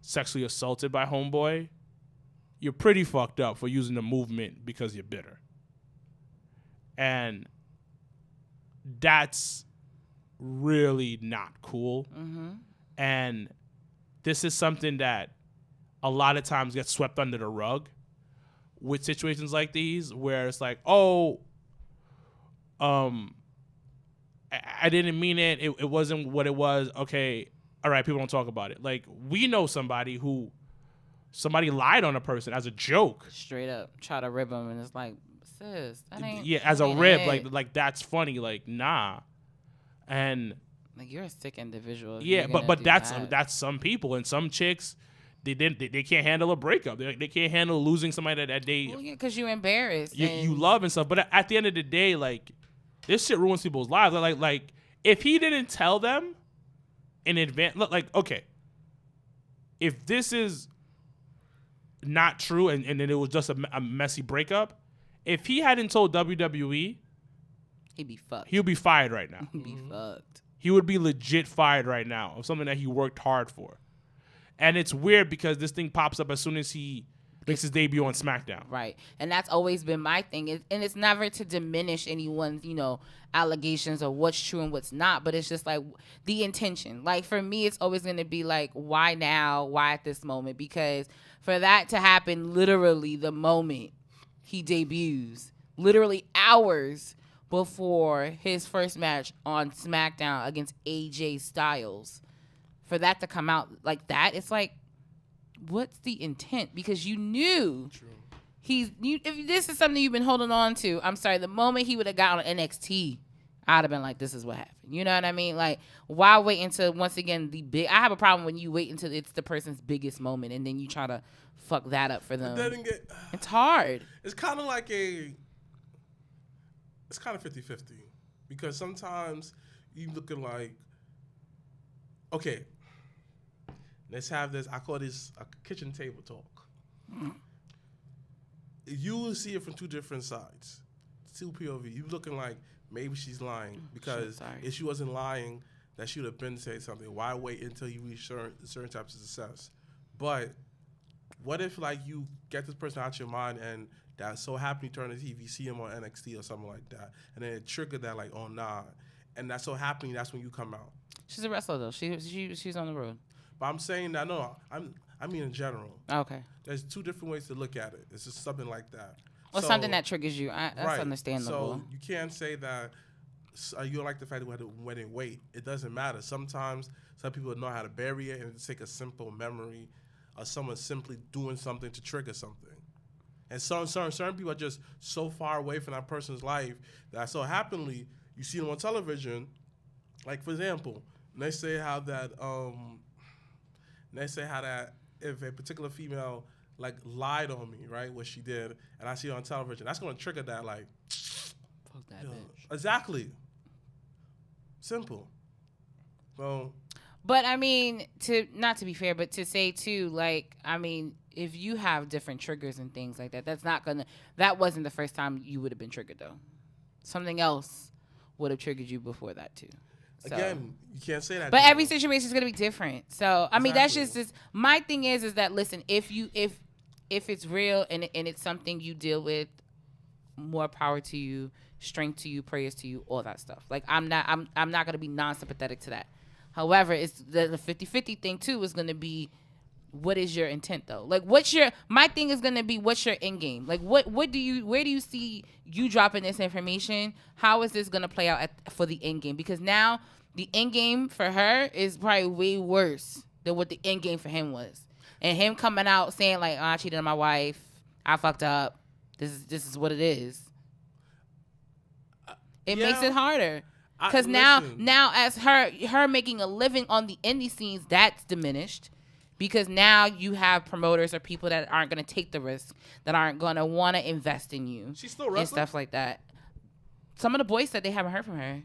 sexually assaulted by homeboy, you're pretty fucked up for using the movement because you're bitter. And that's really not cool. Mm-hmm. And this is something that a lot of times gets swept under the rug, with situations like these where it's like, oh, I didn't mean it. It wasn't what it was. Okay, all right, people don't talk about it. Like, we know somebody lied on a person as a joke. Straight up, try to rib them, and it's like, sis, that ain't. Yeah, as a rib, like that's funny. Like, nah, and like you're a sick individual. Yeah, but that's some people and some chicks. They can't handle a breakup. They can't handle losing somebody that they. Well, yeah, because you're embarrassed. You love and stuff, but at the end of the day, like, this shit ruins people's lives. Like if he didn't tell them in advance, like, okay, if this is not true and then it was just a messy breakup, if he hadn't told WWE, he'd be fucked. He would be fired right now. He'd be fucked. He would be legit fired right now of something that he worked hard for. And it's weird because this thing pops up as soon as he makes his debut on SmackDown. Right. And that's always been my thing. And it's never to diminish anyone's, allegations or what's true and what's not. But it's just like the intention. Like, for me, it's always going to be like, why now? Why at this moment? Because for that to happen literally the moment he debuts, literally hours before his first match on SmackDown against AJ Styles, for that to come out like that, it's like, what's the intent? Because you knew if this is something you've been holding on to, I'm sorry, the moment he would have got on NXT, I'd have been like, this is what happened. You know what I mean? Like, why wait until, once again, I have a problem when you wait until it's the person's biggest moment and then you try to fuck that up for them. It's hard. It's kind of like it's kind of 50-50 because sometimes you looking like, okay, let's have this. I call this a kitchen table talk. You will see it from two different sides, two POV. You looking like maybe she's lying because if she wasn't lying, that she would have been saying something. Why wait until you reach certain types of success? But what if like you get this person out your mind and that so happen you turn the TV, see him on NXT or something like that, and then it triggered that like, oh nah, and that's so happening. That's when you come out. She's a wrestler though. She's on the road. But I'm saying that I mean in general. Okay. There's two different ways to look at it. It's just something like that. Well, something that triggers you. That's right. Understandable. So you can't say that you don't like the fact that we had to wait and wait. It doesn't matter. Sometimes some people know how to bury it and take a simple memory of someone simply doing something to trigger something. And certain people are just so far away from that person's life that so happily you see them on television. Like, for example, they say how that if a particular female like lied on me, right, what she did, and I see it on television, that's going to trigger that like, fuck that bitch. Exactly. Simple. So. But I mean, not to be fair, but to say too, like, I mean, if you have different triggers and things like that, that wasn't the first time you would have been triggered though. Something else would have triggered you before that too. So. Again, you can't say that. But every situation is going to be different. So, I mean, that's just my thing is that, listen, if it's real and it's something you deal with, more power to you, strength to you, prayers to you, all that stuff. Like, I'm not going to be non-sympathetic to that. However, it's the 50-50 thing too is going to be, what is your intent though? Like, my thing is going to be, what's your end game? Like, where do you see you dropping this information? How is this going to play out for the end game? Because now the end game for her is probably way worse than what the end game for him was. And him coming out saying like, I cheated on my wife, I fucked up, this is what it is. It makes it harder. Because now as her making a living on the indie scenes, that's diminished. Because now you have promoters or people that aren't going to take the risk, that aren't going to want to invest in you. She's still wrestling? And stuff like that. Some of the boys said they haven't heard from her.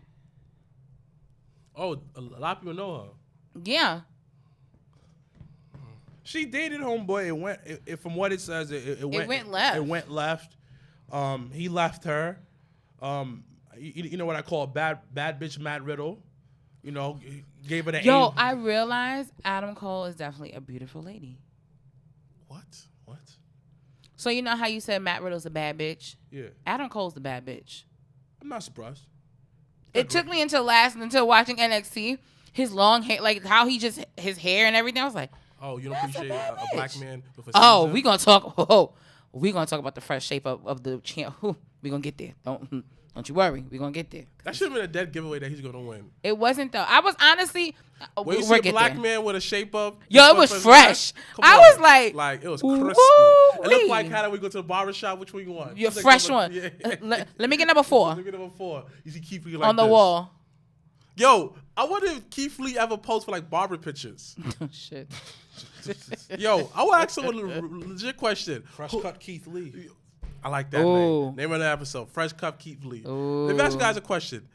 Oh, a lot of people know her. Yeah. She dated homeboy. From what it says, it went left. It went left. He left her. You know what I call bad bitch Matt Riddle. You know, gave her the Yo, I realized Adam Cole is definitely a beautiful lady. What? So you know how you said Matt Riddle's a bad bitch? Yeah. Adam Cole's the bad bitch. I'm not surprised. It took me until watching NXT, his long hair, like how he just, his hair and everything. I was like, oh, you don't appreciate a black man with a oh, we gonna talk. Oh, we're gonna talk about the fresh shape of the champ. We're gonna get there. Don't you worry. We're gonna get there. That should have been a dead giveaway that he's gonna win. It wasn't though. I was honestly. When you see a black man with a shape up, yo, it was fresh. I was like it was crispy. It looked woo-wee. like how we go to the barbershop. Which one you want? Your fresh one. Yeah. Let me get number 4. Let me get number 4. You see Keith Lee like on the this. wall. Yo, I wonder if Keith Lee ever posts for like barber pictures. Oh, shit. Yo, I want to ask someone a legit question. Fresh cut Keith Lee. I like that name. Name of the episode. Fresh cut Keith Lee. Let me ask you guys a question.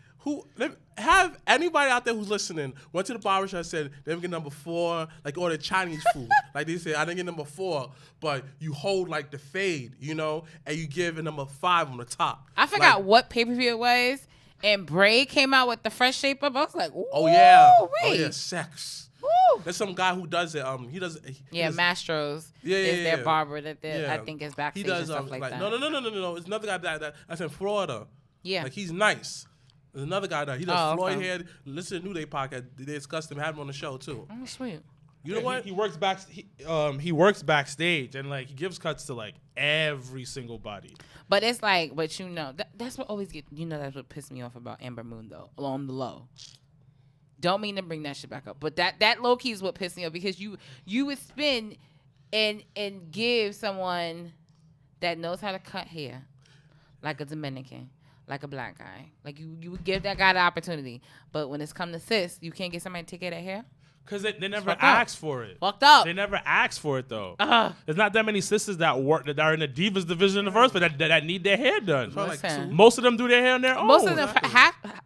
Have anybody out there who's listening went to the barbershop and said they didn't get number 4, like ordered Chinese food? Like they said, I didn't get number 4, but you hold like the fade, you know, and you give a number 5 on the top. I forgot what pay-per-view it was, and Bray came out with the fresh shape up. I was like, ooh, oh yeah, wait. sex. Woo. There's some guy who does it. Mastro's is their barber that I think is backstage and stuff like that. No. It's another guy that's in Florida. Yeah, like he's nice. There's another guy that he does Floyd hair. Listen to New Day podcast. They discussed him, had him on the show too. Oh, sweet. You know what? He works back. He works backstage and like he gives cuts to like every single body. But it's like, that's what always that's what pissed me off about Amber Moon though, on the low. Don't mean to bring that shit back up, but that low key is what pissed me off because you would spin and give someone that knows how to cut hair, like a Dominican, like a black guy, like you would give that guy the opportunity. But when it's come to cis, you can't get somebody to take care of that hair. Because they never asked for it. Fucked up. They never asked for it, though. There's not that many sisters that are in the Divas division in the first, but that need their hair done. Most of them do their hair on their own. Most of them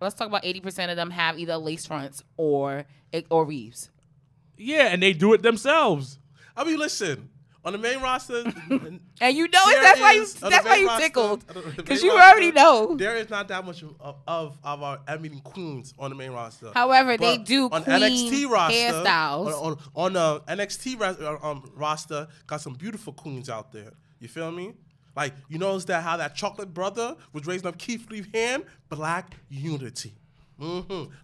let's talk about 80% of them have either lace fronts or weaves. Yeah, and they do it themselves. I mean, listen. On the main roster, and you know it. That's why you tickled, because you already know there is not that much of our queens on the main roster. However, they do on queen NXT roster hairstyles. On the NXT roster, got some beautiful queens out there. You feel me? Like you notice how that chocolate brother was raising up Keith Lee's hand, black unity.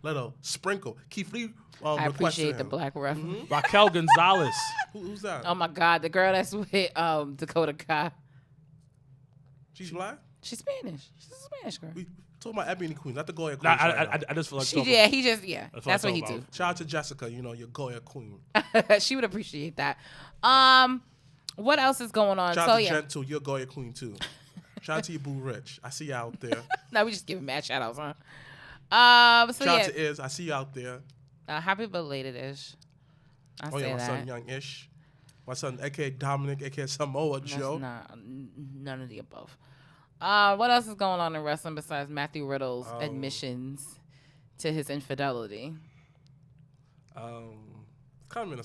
Little sprinkle. Keith Lee. I appreciate the black reference. Raquel Gonzalez. Who's that? Oh my God, the girl that's with Dakota Kai. She's black? She's Spanish. She's a Spanish girl. We talking about Ebony Queen, not the Goya Queen. I just feel like that's what he do. Shout out to Jessica, your Goya Queen. She would appreciate that. What else is going on? Shout out to Gentle, your Goya Queen too. Shout out to your boo Rich. I see you out there. No, we just giving mad shout outs, huh? Shout out to Iz. I see you out there. Happy belated-ish. My son Young-ish. My son, a.k.a. Dominic, a.k.a. Samoa Joe. None of the above. What else is going on in wrestling besides Matthew Riddle's admissions to his infidelity?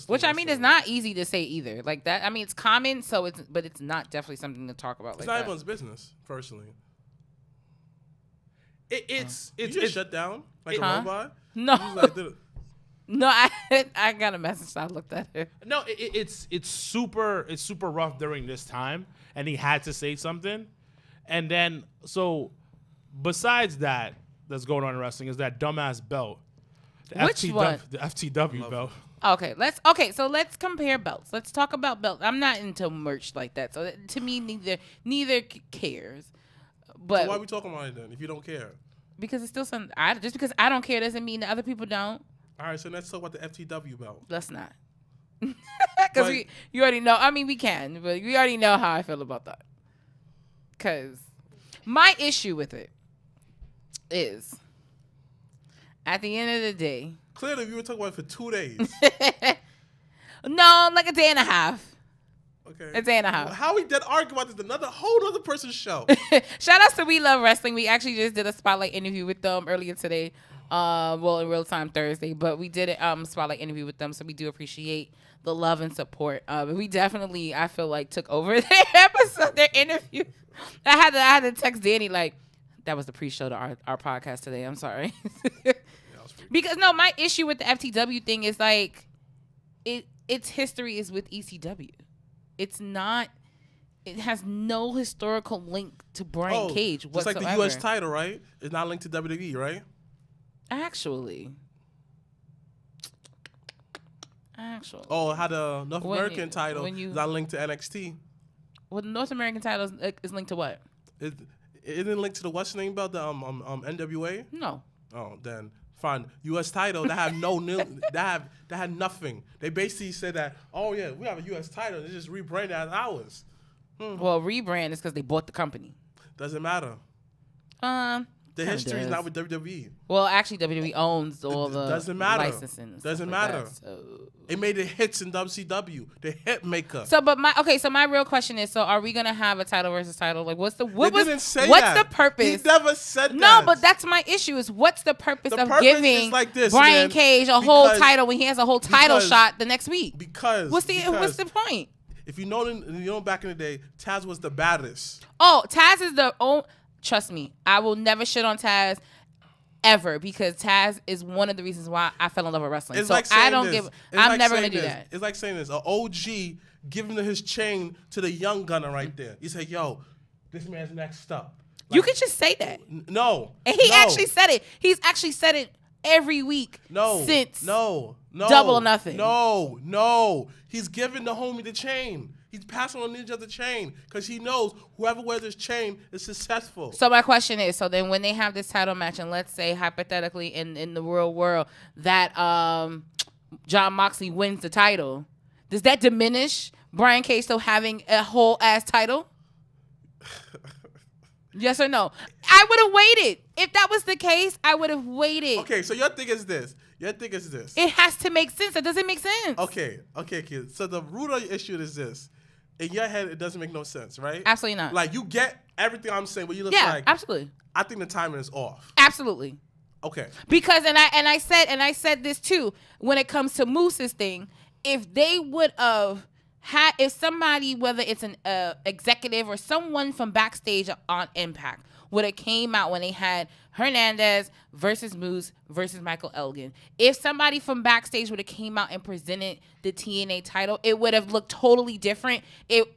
Which I mean is not easy to say either. Like that. I mean, it's common, but it's not definitely something to talk about. It's not everyone's business, personally. It's just shut down like a robot. No. No, I got a message. I looked at it. No, it's super rough during this time, and he had to say something, and then besides that's going on in wrestling is that dumbass belt, Which one? The FTW belt. Okay, so let's compare belts. Let's talk about belts. I'm not into merch like that, so to me neither cares. But so why are we talking about it then if you don't care? Because it's still something. Just because I don't care doesn't mean that other people don't. All right, so let's talk about the FTW belt. Let's not. Because you already know. I mean, we can, but we already know how I feel about that. Because my issue with it is, at the end of the day. Clearly, we were talking about it for 2 days. No, like a day and a half. Okay. A day and a half. How we did argue about this? Whole other person's show. Shout out to We Love Wrestling. We actually just did a spotlight interview with them earlier today. In real time Thursday, but we did a spotlight interview with them, so we do appreciate the love and support. We definitely, I feel like, took over their episode, their interview. I had to text Danny like, that was the pre-show to our podcast today. I'm sorry. Because no, my issue with the FTW thing is like, its history is with ECW. It's not. It has no historical link to Brian Cage whatsoever. It's like the U.S. title, right? It's not linked to WWE, right? Actually. Oh, how the North American title is not linked to NXT. Well, the North American title is linked to what? It didn't link to the what's name belt, the NWA. No. Oh, then fine. U.S. title that had that had nothing. They basically said that, oh yeah, we have a U.S. title. They just rebranded as ours. Well, rebrand is because they bought the company. Doesn't matter. The history is not with WWE. Well, actually, WWE owns all the doesn't matter. licensing. Doesn't matter. That, so. It made the hits in WCW. The hit maker. So, so my real question is: so, are we gonna have a title versus title? Like, what's the what's the purpose? He never said that. No, but that's my issue. Is what's the purpose of giving like this, Brian Cage a whole title when he has a whole title shot the next week? Because what's the point? If you know, back in the day, Taz was the baddest. Oh, Taz is trust me, I will never shit on Taz ever because Taz is one of the reasons why I fell in love with wrestling. So I'm never gonna do that. It's like saying this: an OG giving his chain to the young gunner right there. You say, "Yo, this man's next up." Like, you could just say that. No, and he actually said it. He's actually said it every week. Since Double or Nothing. No. He's giving the homie the chain. He's passing on each other chain because he knows whoever wears this chain is successful. So my question is, so then when they have this title match, and let's say hypothetically in the real world that Jon Moxley wins the title, does that diminish Brian Cage still having a whole ass title? Yes or no? I would have waited. If that was the case, I would have waited. Okay, so your thing is this. It has to make sense. It doesn't make sense. Okay, kid. So the root of the issue is this. In your head, it doesn't make no sense, right? Absolutely not. Like, you get everything I'm saying, but you look like... Yeah, absolutely. I think the timing is off. Absolutely. Okay. Because, and I said this too, when it comes to Moose's thing, if they would have had, if somebody, whether it's an executive or someone from backstage on Impact, would have came out when they had Hernandez versus Moose versus Michael Elgin. If somebody from backstage would have came out and presented the TNA title, it would have looked totally different.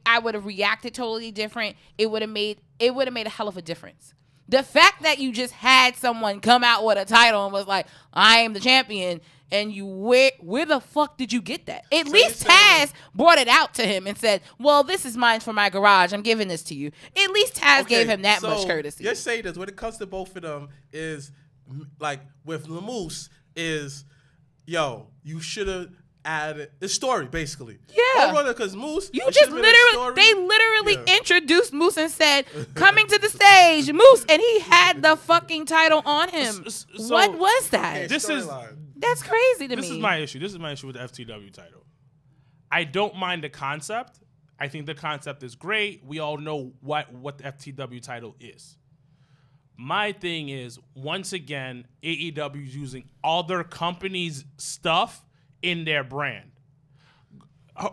I would have reacted totally different. It would have made a hell of a difference. The fact that you just had someone come out with a title and was like, I am the champion, and you where the fuck did you get that? At least Taz brought it out to him and said, well, this is mine for my garage. I'm giving this to you. At least Taz gave him that much courtesy. You're saying this when it comes to both of them is like with Moose is, yo, you should have added the story basically. Yeah. Because Moose, they literally introduced Moose and said, coming to the stage, Moose, and he had the fucking title on him. So, what was that? That's crazy to me. This is my issue. This is my issue with the FTW title. I don't mind the concept. I think the concept is great. We all know what the FTW title is. My thing is, once again, AEW is using other companies' stuff in their brand.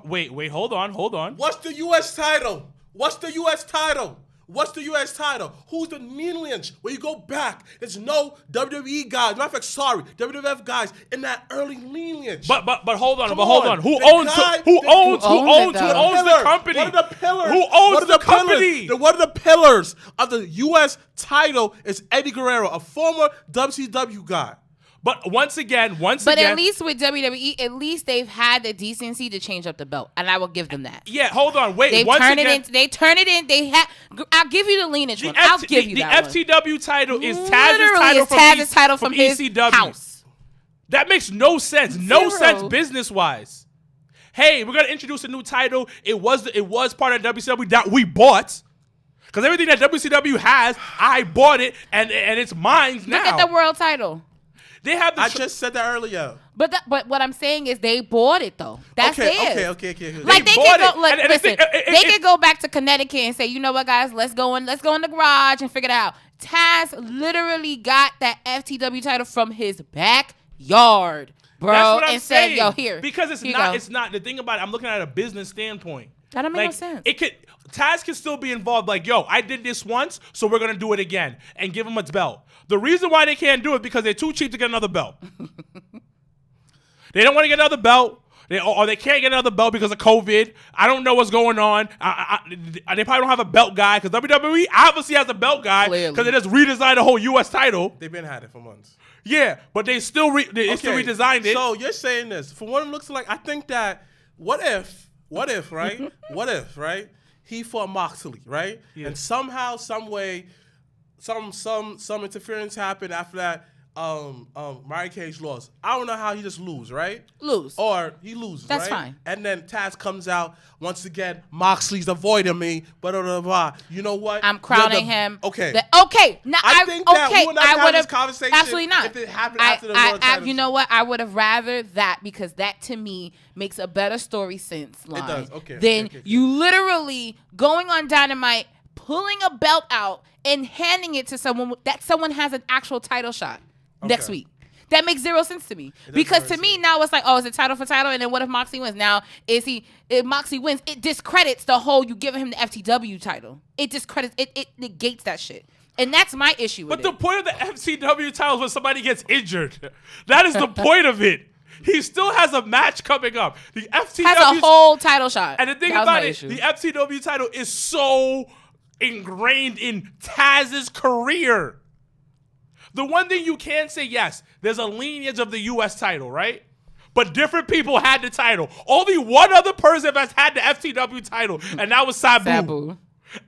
Wait, hold on. What's the U.S. title? Who's the lineage? When you go back, there's no WWE guys. Matter of fact, WWF guys in that early lineage. But hold on. Who owns the company? What are the pillars? Who owns the company? One of the pillars of the U.S. title is Eddie Guerrero, a former WCW guy. But once again. But at least with WWE, at least they've had the decency to change up the belt, and I will give them that. Yeah, hold on, wait. They turn it in. I'll give you the lineage one. I'll give you that one. The FTW title is Taz's title from his ECW. House. That makes no sense. No sense business wise. Hey, we're gonna introduce a new title. It was part of WCW that we bought. Because everything that WCW has, I bought it, and it's mine now. Look at the world title. They have. I just said that earlier. But what I'm saying is they bought it though. That's theirs. Okay. Like they can go. Like, listen, they can go back to Connecticut and say, you know what, guys, let's go in the garage and figure it out. Taz literally got that FTW title from his backyard, bro, That's what I'm and saying. said, yo, here. Because it's not. It's not the thing about it. I'm looking at a business standpoint. That don't make no sense. Taz can still be involved. Like, yo, I did this once, so we're gonna do it again and give him its belt. The reason why they can't do it because they're too cheap to get another belt. They don't want to get another belt. Or they can't get another belt because of COVID. I don't know what's going on. They probably don't have a belt guy because WWE obviously has a belt guy because they just redesigned the whole U.S. title. They've been had it for months. Yeah, but they still redesigned it. So you're saying this. For what it looks like, I think that what if, right? he fought Moxley, right? Yeah. And somehow, some way, some interference happened after that. Mariah Cage lost. I don't know how he just lose, right? Lose. Or he loses, That's right? fine. And then Taz comes out once again. Moxley's avoiding me, blah, blah, blah, blah. You know what? I'm crowning him. Okay. Okay. Now I think that we would not have this conversation absolutely not. if it happened after the World Title. You know what? I would have rather that, because that to me makes a better story sense line. It does. Okay. Than okay. you literally going on Dynamite, pulling a belt out and handing it to someone that someone has an actual title shot next week. That makes zero sense to me. Because to me, now it's like, oh, is it title for title? And then what if Moxley wins? Now, if Moxley wins, it discredits the whole you giving him the FTW title. It discredits, it negates that shit. And that's my issue with it. But the point of the FTW title is when somebody gets injured. That is the point of it. He still has a match coming up. The FTW has a whole title shot. And the thing about it, the FTW title is so ingrained in Taz's career. The one thing you can say, yes, there's a lineage of the U.S. title, right? But different people had the title. Only one other person has had the FTW title, and that was Sabu.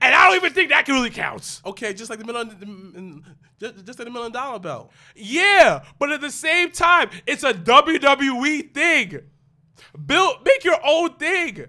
And I don't even think that really counts. Okay, just like the $1 million belt. Yeah, but at the same time, it's a WWE thing. Make your own thing.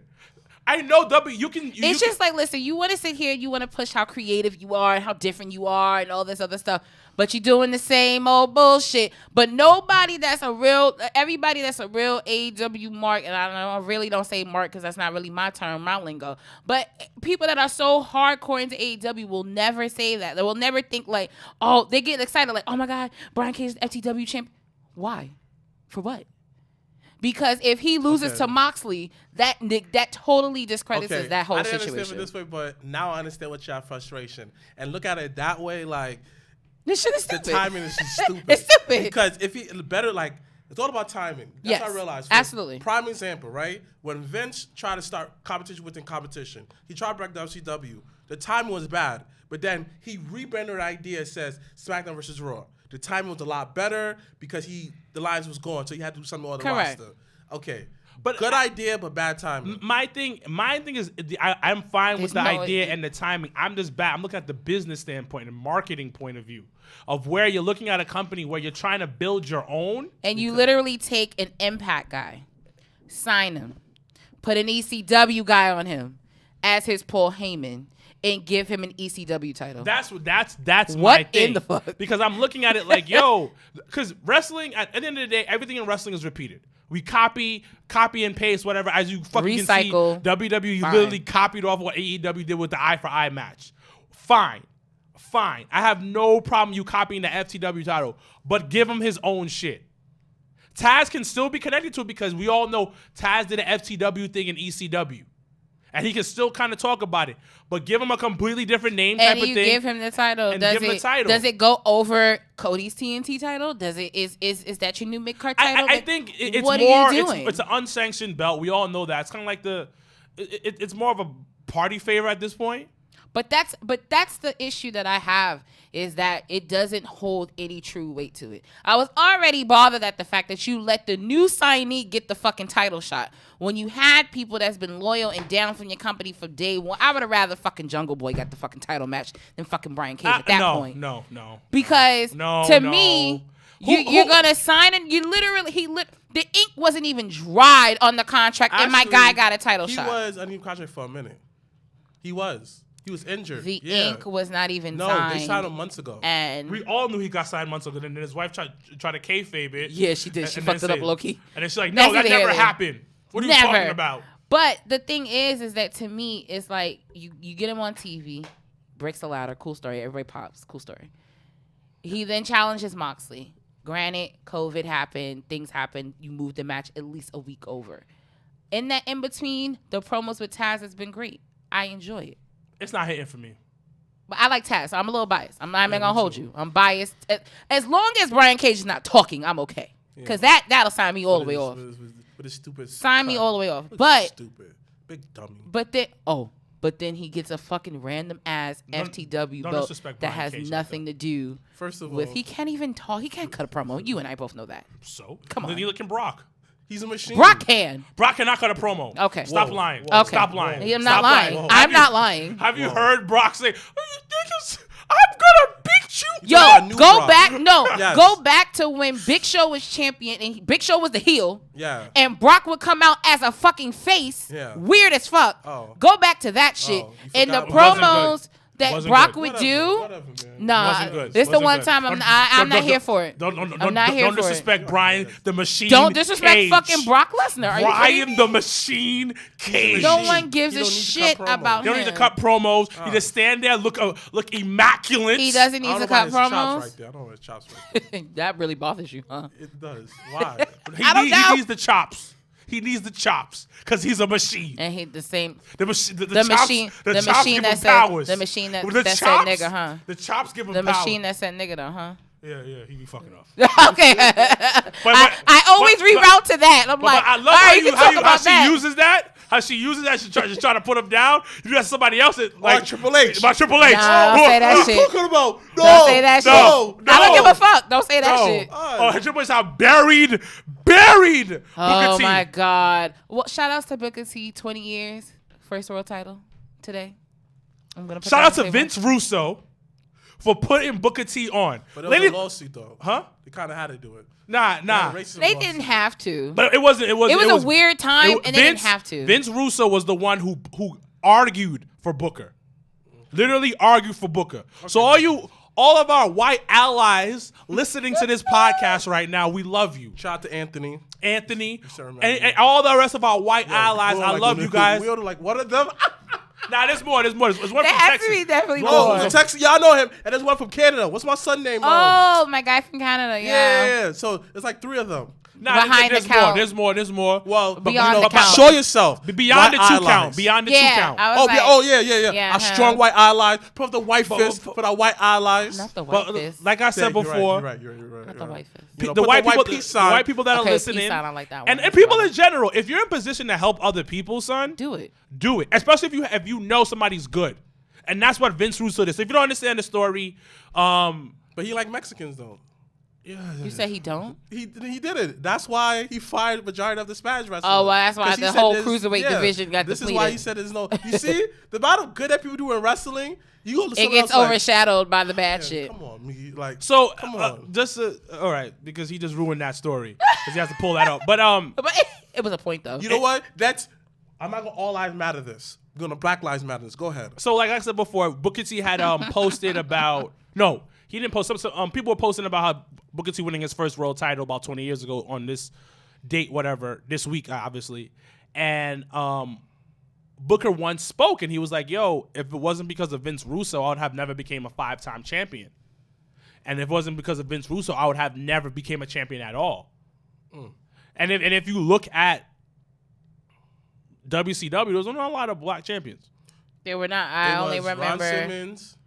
I know it's just like, listen, you want to sit here, you want to push how creative you are and how different you are and all this other stuff, but you're doing the same old bullshit. But everybody that's a real AEW mark, and I really don't say mark because that's not really my term, my lingo, but people that are so hardcore into AEW will never say that. They will never think like, oh, they get excited like, oh my God, Brian Cage is FTW champ. Why? For what? Because if he loses to Moxley, that totally discredits that whole situation. I didn't understand it this way, but now I understand what your frustration. And look at it that way, like this shit is stupid. The timing is just stupid. It's stupid. Because if he better, like, it's all about timing. That's what I realized. Absolutely. Prime example, right? When Vince tried to start competition within competition, he tried to break WCW. The timing was bad, but then he rebranded the idea, says SmackDown versus Raw. The timing was a lot better because the lines was gone, so he had to do something on the roster. Okay. But good idea, but bad timing. My thing is I'm fine with the idea and the timing. I'm just bad. I'm looking at the business standpoint and marketing point of view of where you're looking at a company where you're trying to build your own. And you literally take an Impact guy, sign him, put an ECW guy on him as his Paul Heyman, and give him an ECW title. That's what my thing. In the fuck? Because I'm looking at it like, yo, because wrestling, at the end of the day, everything in wrestling is repeated. We copy and paste whatever, as you fucking recycle. Can see. WWE literally copied off what AEW did with the eye for eye match. Fine. I have no problem you copying the FTW title, but give him his own shit. Taz can still be connected to it because we all know Taz did an FTW thing in ECW. And he can still kind of talk about it, but give him a completely different name type of thing. And you give him the title. Does it go over Cody's TNT title? Is that your new mid-card title? I think it's what more. Are you doing? It's an unsanctioned belt. We all know that. It's kind of like it's more of a party favor at this point. But that's the issue that I have, is that it doesn't hold any true weight to it. I was already bothered at the fact that you let the new signee get the fucking title shot when you had people that's been loyal and down from your company from day one. I would have rather fucking Jungle Boy got the fucking title match than fucking Brian Cage at that point. No. Because to me, you're gonna sign and the ink wasn't even dried on the contract. Actually, and my guy got a title shot. He was under contract for a minute. He was injured. The ink was not even signed. No, they signed him months ago. And we all knew he got signed months ago. And then his wife tried to kayfabe it. Yeah, she did. She fucked it up low-key. And then she's like, no, that never happened. What are you talking about? But the thing is that to me, it's like you get him on TV, breaks the ladder, cool story, everybody pops, cool story. He then challenges Moxley. Granted, COVID happened, things happened. You moved the match at least a week over. In that in between, the promos with Taz has been great. I enjoy it. It's not hitting for me. But I like Taz. So I'm a little biased. I'm not even going to hold you. I'm biased. As long as Brian Cage is not talking, I'm okay. Because that'll sign me all the way off. But it's stupid. Sign me all the way off. But stupid. Big dummy. But then he gets a fucking random ass FTW belt that has nothing to do with. He can't even talk. He can't cut a promo. You and I both know that. So? Come on. Then he looking Brock. He's a machine. Brock can. Brock cannot cut a promo. Okay. Stop Whoa, lying. whoa, Okay. Stop lying. I'm Stop not lying. lying. I'm not lying. Have you heard Brock say, "Oh, you niggas, I'm gonna beat you"? Yo, about new go Brock. back. No, Yes. go back to when Big Show was champion and Big Show was the heel. Yeah. And Brock would come out as a fucking face. Yeah. Weird as fuck. Oh. Go back to that shit. you And the forgot. It wasn't good. promos that Wasn't Brock good. would Whatever, do. whatever, man. Nah, Wasn't good. this the Wasn't one good. time I'm not here for it. Don't I'm not here for it. disrespect Brian the Machine. Don't disrespect Cage. fucking Brock Lesnar. Are you kidding Brian me? the Machine Cage. No Machine. one gives You a don't need to shit cut promos. about You don't him. need to cut promos. You just stand there, look immaculate. He doesn't I need don't to know cut about his chops promos. right there. I don't know his chops right there. That really bothers you, huh? It does. Why? He needs the chops. He needs the chops because he's a machine. And he the same. The machine. The The chops, machine. The The chops machine give that him said. powers. The machine that The said chops- nigga, huh? The chops give him The power. machine that said nigga, though, huh? Yeah, he be fucking off. Okay. I always reroute to that. I'm like, I love all right, you can talk how about she that. uses that. How she uses that. She's trying to put him down. You got somebody else that like Triple H. About Triple H. Nah, don't say that What are you shit. talking about? No. Don't say that shit. no, I don't no. give a fuck. Don't say that No. shit. Oh, Triple H how buried. Booker Oh T. my God. Well, shout outs to Booker T. 20 years, first world title today. I'm gonna put Shout that out to on the table. Vince Russo for putting Booker T on. But it was a lawsuit, though. Huh? They kind of had to do it. Nah. Racism They lawsuit. didn't have to. But it wasn't. It was a weird time, and they didn't have to. Vince Russo was the one who argued for Booker. Literally argued for Booker. So all of our white allies listening to this podcast right now, we love you. Shout out to Anthony. And all the rest of our white allies, I love you guys. We all like, what are them? Nah, there's more. There's one There from has Texas. to be definitely Oh, more. Texas, y'all know him. And there's one from Canada. What's my son name? Oh, my guy from Canada, yeah. Yeah. So it's like 3 of them. Nah, Behind there's the more. count. There's more. Well, Beyond the but count. show yourself. Beyond the White 2 eye count. lines. Beyond the 2 Yeah, count. I was Oh, like, yeah. Yeah, Our strong white eye lines. Put up the white fist. Put our white eye lines. Not the white But fist. like I said before, You're right. Not the white fist. You know, the put white people, peace the sign. white people that Okay, are listening, peace sign, I like that one. and That's people right. in general, if you're in position to help other people, son, Do it. do it. Especially if you know somebody's good, and that's what Vince Russo did. So if you don't understand the story, But he like Mexicans, though. You say he don't? He did it. That's why he fired the majority of the Spanish wrestlers. Oh, well, that's why 'Cause he the said whole there's- cruiserweight division got This depleted. is why he said there's no. You see, the amount of good that people do in wrestling, you go to It someone gets else like, overshadowed by the bad shit. Come on, me. Like, so come on. just all right, because he just ruined that story because he has to pull that up. But But it was a point, though. You know what? I'm not gonna all lives matter this. I'm gonna Black Lives Matter this. Go ahead. so like I said before, Booker T had posted about he didn't post some people were posting about how Booker T winning his first world title about 20 years ago on this date, whatever, this week, obviously. And Booker once spoke and he was like, yo, if it wasn't because of Vince Russo, I would have never became a 5-time champion. And if it wasn't because of Vince Russo, I would have never became a champion at all. And if you look at WCW, there was not a lot of black champions. They were not. I only remember. Ron Simmons.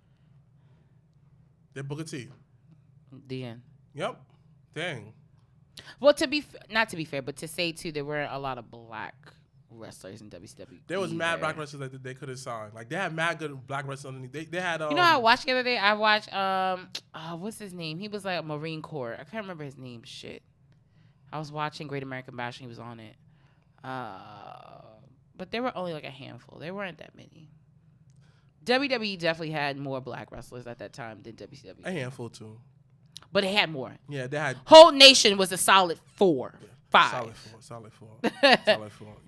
Then Booker T. The end. Yep. Dang. Well, not to be fair, but to say too, there weren't a lot of black wrestlers in WCW. There was mad either. black wrestlers that they could have signed. Like they had mad good black wrestlers underneath. They had. You know, I watched the other day. I watched what's his name? He was like a Marine Corps. I can't remember his name. Shit. I was watching Great American Bash and he was on it. But there were only like a handful. There weren't that many. WWE definitely had more black wrestlers at that time than WCW. a handful too. But they had more. Yeah, they had. Whole Nation was a solid 4, 5. Solid four.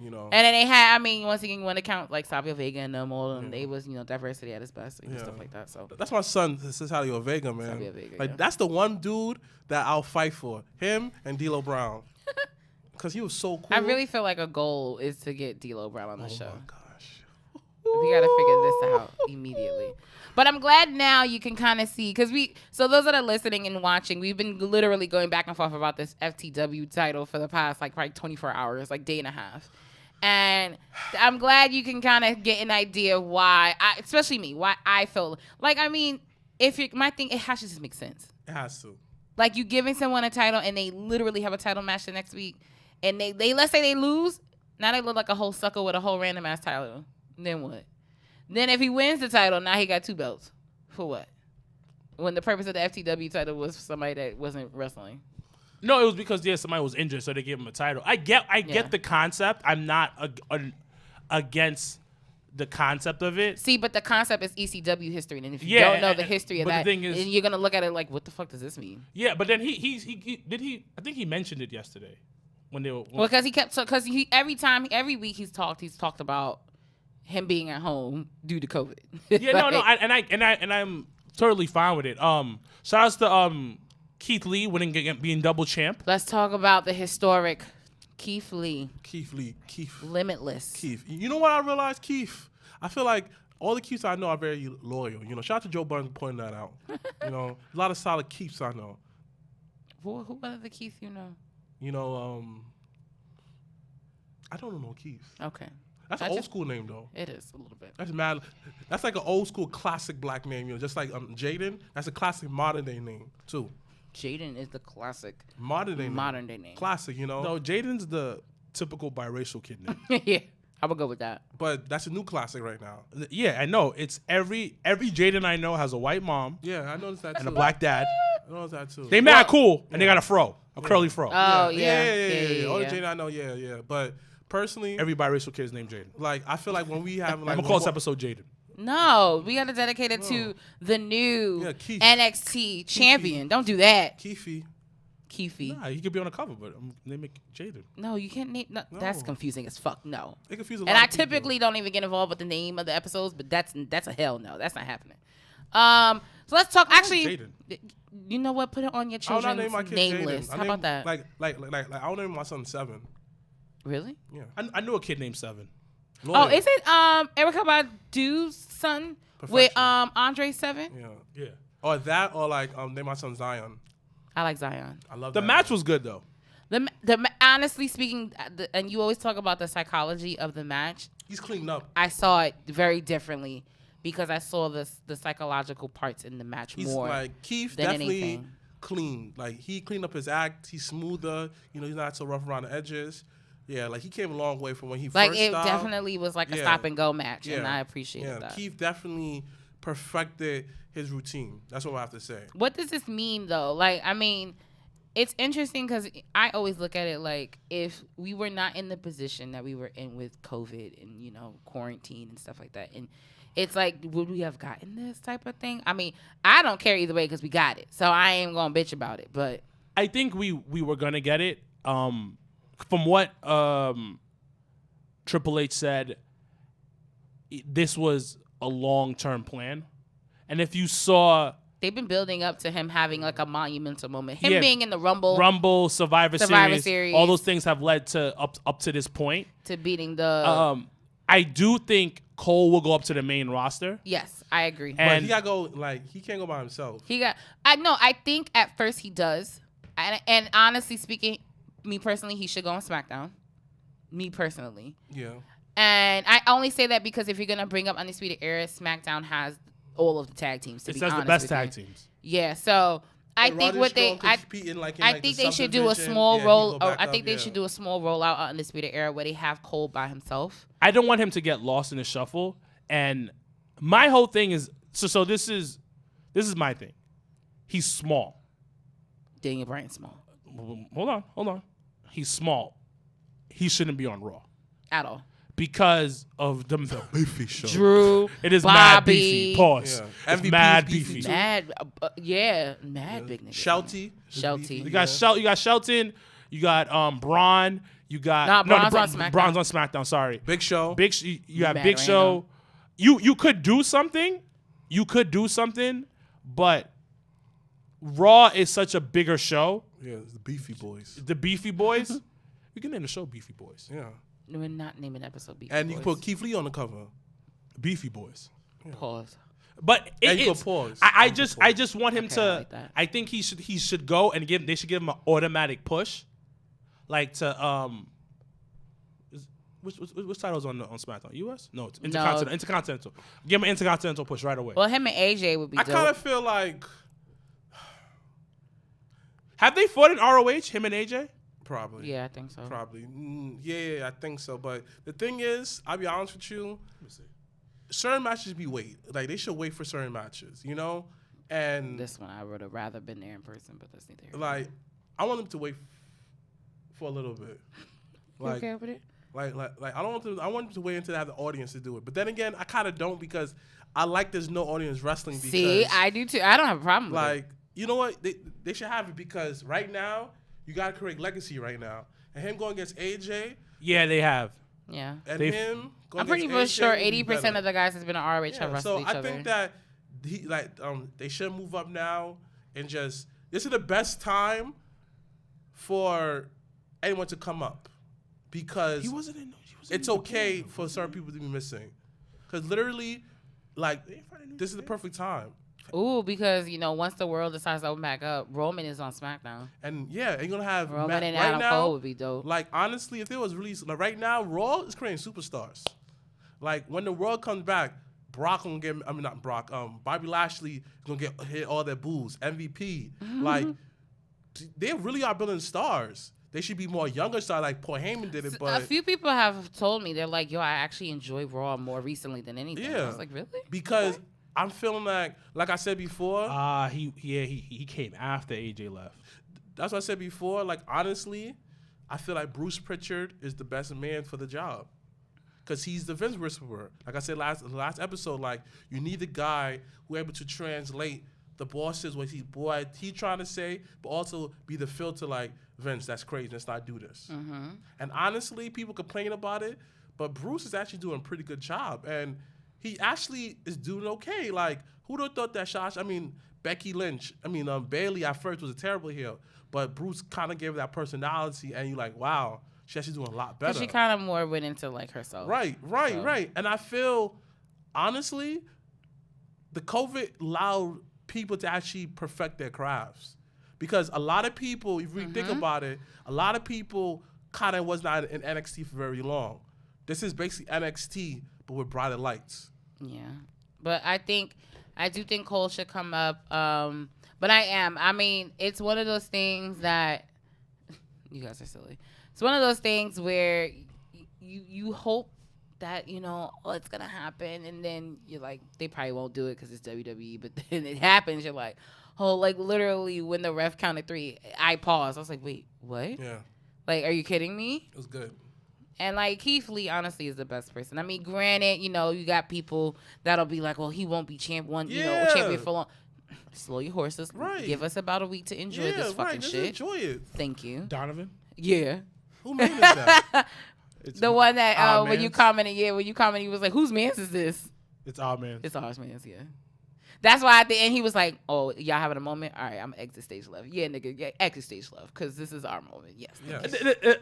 You know. And then they had, I mean, once again, you want to count like Savio Vega and them all, and they was, diversity at its best and stuff like that. So That's my son, Cesareo Vega, man. Savio Vega, like yeah. that's the one dude that I'll fight for. Him and D'Lo Brown. Because he was so cool. I really feel like a goal is to get D'Lo Brown on the show. Oh my gosh. We got to figure this out immediately. But I'm glad now you can kind of see, because so those that are listening and watching, we've been literally going back and forth about this FTW title for the past like probably 24 hours, like day and a half. And I'm glad you can kind of get an idea of why, especially me, why I feel like, I mean, my thing, it has to just make sense. It has to. Like you giving someone a title and they literally have a title match the next week, and they let's say they lose, now they look like a whole sucker with a whole random ass title. Then what? Then if he wins the title, now he got 2 belts. For what? When the purpose of the FTW title was for somebody that wasn't wrestling. No, it was because somebody was injured, so they gave him a title. I get the concept. I'm not against the concept of it. See, but the concept is ECW history, and if you don't know the history of that, the thing is, then you're gonna look at it like, what the fuck does this mean? Yeah, but then he I think he mentioned it yesterday when they were. Well, because every week he's talked about him being at home due to COVID. Yeah, I'm totally fine with it. Shout outs to Keith Lee being double champ. Let's talk about the historic Keith. Limitless. Keith. You know what I realized, Keith? I feel like all the Keiths I know are very loyal. You know, shout out to Joe Budden pointing that out. You know, a lot of solid Keiths I know. Who are the Keiths you know? You know, I don't know no Keith. Okay. That's an old school name though. It is a little bit. That's mad. That's like an old school classic black name. You know, just like Jaden. That's a classic modern day name too. Jaden is the classic modern day name. Classic, you know. No, Jaden's the typical biracial kid name. Yeah, I would go with that. But that's a new classic right now. Yeah, I know. It's every Jaden I know has a white mom. Yeah, I noticed that too. And a black dad. I noticed that too. They mad cool, and they got a fro, a curly fro. Oh yeah. All the Jaden I know, yeah. But personally, every biracial kid is named Jaden. Like I feel like when we have like I'm gonna call this episode Jaden. No, we got to dedicate it to the new NXT champion. Don't do that. Keefy. Nah, he could be on the cover, but name it Jaden. No, you can't name. No. That's confusing as fuck. No. It confuses a lot and I of people. typically don't even get involved with the name of the episodes, but that's a hell no. That's not happening. So let's talk. Actually, you know what? Put it on your children's name list. How about that? Like I would name my son Seven. Really? Yeah. I knew a kid named Seven. Loyal. Oh, is it Erykah Badu's son with Andre Seven? Yeah. Or that, or like name my son Zion. I like Zion. I love the that match name. was good though. Honestly speaking, and you always talk about the psychology of the match. He's cleaned up. I saw it very differently because I saw the psychological parts in the match more. He's like Keith than definitely anything. Clean. Like he cleaned up his act. He's smoother. You know, he's not so rough around the edges. Yeah, like he came a long way from when he first started. Like it definitely was like a stop and go match, and I appreciated that. Keith definitely perfected his routine. That's what I have to say. What does this mean though? Like, I mean, it's interesting because I always look at it like if we were not in the position that we were in with COVID and, you know, quarantine and stuff like that, and it's like, would we have gotten this type of thing? I mean, I don't care either way because we got it, so I ain't gonna bitch about it. But I think we were gonna get it. From what Triple H said, this was a long-term plan. And if you saw... They've been building up to him having like a monumental moment. Him being in the Rumble, Survivor Series, all those things have led to up to this point. To beating the... I do think Cole will go up to the main roster. Yes, I agree. But he gotta go, like, he can't go by himself. I think at first he does. And honestly speaking... Me personally, he should go on SmackDown. Me personally. Yeah. And I only say that because if you're going to bring up Undisputed Era, SmackDown has all of the tag teams, to be honest. It has the best tag teams. Yeah, so I think what they... I think they should do a small roll... I think they should do a small rollout on Undisputed Era where they have Cole by himself. I don't want him to get lost in the shuffle. And my whole thing is... So this is my thing. He's small. Daniel Bryan's small. Hold on. He's small. He shouldn't be on Raw. At all. Because of the beefy show. Drew, it is Bobby, mad beefy. Pause. Yeah. It's mad beefy. Mad big nigga. Shelty. You got Shelton. You got Braun. You got Braun's on SmackDown. Braun's on SmackDown. Sorry. Big Show. You have Big Show. You could do something. But Raw is such a bigger show. Yeah, it's the Beefy Boys. The Beefy Boys? You can name the show Beefy Boys. Yeah. We're not naming episode Beefy and Boys. You can put Keith Lee on the cover. Beefy Boys. Yeah. Pause. But you can pause. I just want him to. Like that. I think he should go and they should give him an automatic push, like to Which title's on SmackDown? US? No, it's Intercontinental. No. Intercontinental. Give him an Intercontinental push right away. Well, him and AJ would be. I kind of feel like. Have they fought in ROH, him and AJ? Probably. Yeah, I think so. Probably. Yeah, I think so. But the thing is, I'll be honest with you. Let me see. Certain matches they should wait for certain matches, you know? And this one, I would have rather been there in person, but that's neither here. Like, I want them to wait for a little bit. You okay with it? Like I don't want them. I want them to wait until they have the audience to do it. But then again, I kind of don't because I like there's no audience wrestling. Because, see, I do too. I don't have a problem with it. Like, you know what? They should have it because right now you got to create legacy right now. And him going against AJ. Yeah, they have. Yeah. And him going I'm pretty much sure 80% of the guys that's been on ROH have wrestled each other. So I think that they should move up now and just this is the best time for anyone to come up because it's okay for certain people to be missing because literally like this is the perfect time. Ooh, because once the world decides to open back up, Roman is on SmackDown. And yeah, and you're gonna have Roman and Adam Cole would be dope. Like honestly, if it was released like right now, Raw is creating superstars. Like when the world comes back, Brock gonna get. I mean not Brock. Bobby Lashley is gonna hit all their boos. MVP. Mm-hmm. Like they really are building stars. They should be more younger stars like Paul Heyman did it. But a few people have told me they're like, yo, I actually enjoy Raw more recently than anything. Yeah. I was like, really? Because. Okay. I'm feeling like I said before. He came after AJ left. That's what I said before. Like honestly, I feel like Bruce Pritchard is the best man for the job, cause he's the Vince whisperer. Like I said last episode, like you need the guy who's able to translate the bosses what he trying to say, but also be the filter. Like Vince, that's crazy. Let's not do this. Mm-hmm. And honestly, people complain about it, but Bruce is actually doing a pretty good job and. He actually is doing okay. Like, who'd have thought that Becky Lynch, Bayley at first was a terrible heel, but Bruce kind of gave her that personality, and you're like, wow, she's actually doing a lot better. She kind of more went into, like, herself. Right. And I feel, honestly, the COVID allowed people to actually perfect their crafts. Because a lot of people, if we think about it, a lot of people kind of was not in NXT for very long. This is basically NXT, but with brighter lights. Yeah. But I do think Cole should come up. But I mean, it's one of those things that you guys are silly. It's one of those things where you hope that, it's going to happen. And then you're like, they probably won't do it because it's WWE. But then it happens. You're like, oh, like literally when the ref counted 3, I paused. I was like, wait, what? Yeah. Like, are you kidding me? It was good. And, like, Keith Lee, honestly, is the best person. I mean, granted, you got people that'll be like, well, he won't be champion for long. Slow your horses. Right. Give us about a week to enjoy this fucking shit. Enjoy it. Thank you. Donovan? Yeah. Who made that? The one that, when you commented, he was like, whose man's is this? It's our man's. It's ours man's, yeah. That's why at the end he was like, oh, y'all having a moment? All right, I'm exit stage left. Yeah, nigga, exit stage left, because this is our moment. Yes.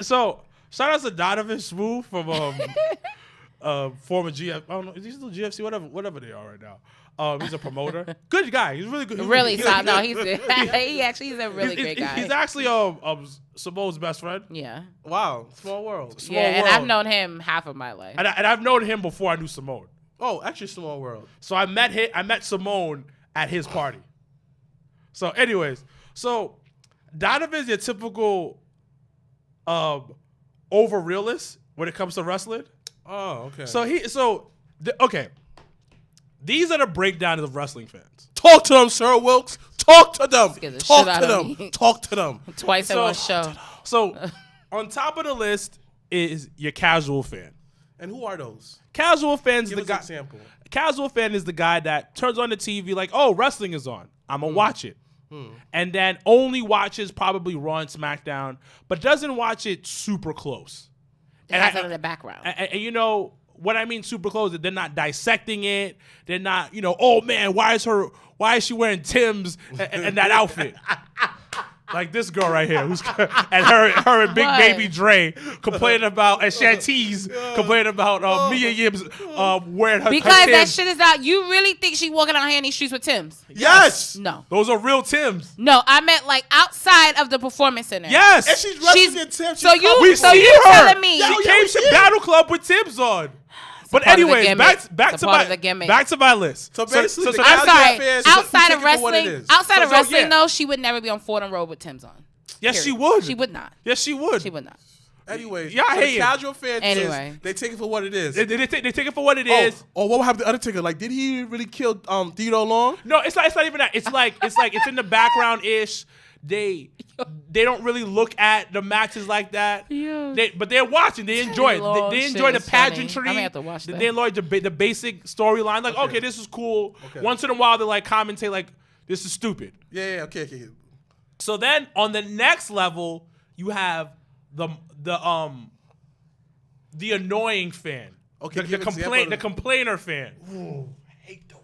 So... Shout out to Donovan Smooth from former GF. I don't know. Is he still GFC? Whatever they are right now. He's a promoter. Good guy. He's really good. Really solid. No, he's good. He's a really great guy. He's actually Samoa's best friend. Yeah. Wow. Small world. And I've known him half of my life. And I've known him before I knew Simone. Oh, actually, small world. So I met Simone at his party. So, anyways, Donovan's your typical over realist when it comes to wrestling. Oh, okay. Okay. These are the breakdowns of wrestling fans. Talk to them, Sir Wilkes. Talk to them. Talk to them. Twice in one show. So, on top of the list is your casual fan. And who are those? Casual fans. Give us an example. Casual fan is the guy that turns on the TV like, oh, wrestling is on. I'm gonna watch it. And then only watches probably Raw and SmackDown, but doesn't watch it super close. And has it in the background. And what I mean super close, they're not dissecting it. They're not, oh man, why is she wearing Tim's and that outfit? Like this girl right here, and her and Big Baby Dre complaining about, and Shantiz complaining about Mia Yim's wearing her because her that Timbs. shit is out. You really think she walking out here in these streets with Tim's? Yes. No. Those are real Timbs. No, I meant like outside of the performance center. Yes. And she's wrestling in Timbs. So you telling me she came to Battle Club with Timbs on. But anyways, back to my list. So basically, I'm sorry. Outside of wrestling, though, she would never be on Fordham Road with Tim's on. Yes, she would. She would not. Yes, she would. She would not. Anyways, casual fans is they take it for what it is. They take it for what it is. Oh, what happened to Undertaker? Like, did he really kill Theodore Long? No, it's not even that. It's like it's in the background ish. they don't really look at the matches like that. Yeah. But they're watching. They enjoy it. They enjoy the pageantry. I'm gonna have to watch that. They enjoy the basic storyline. Like, okay, this is cool. Okay. Once in a while, they like commentate like, this is stupid. Yeah. Okay. So then on the next level, you have the annoying fan. Okay. The complainer fan. Ooh, I hate those.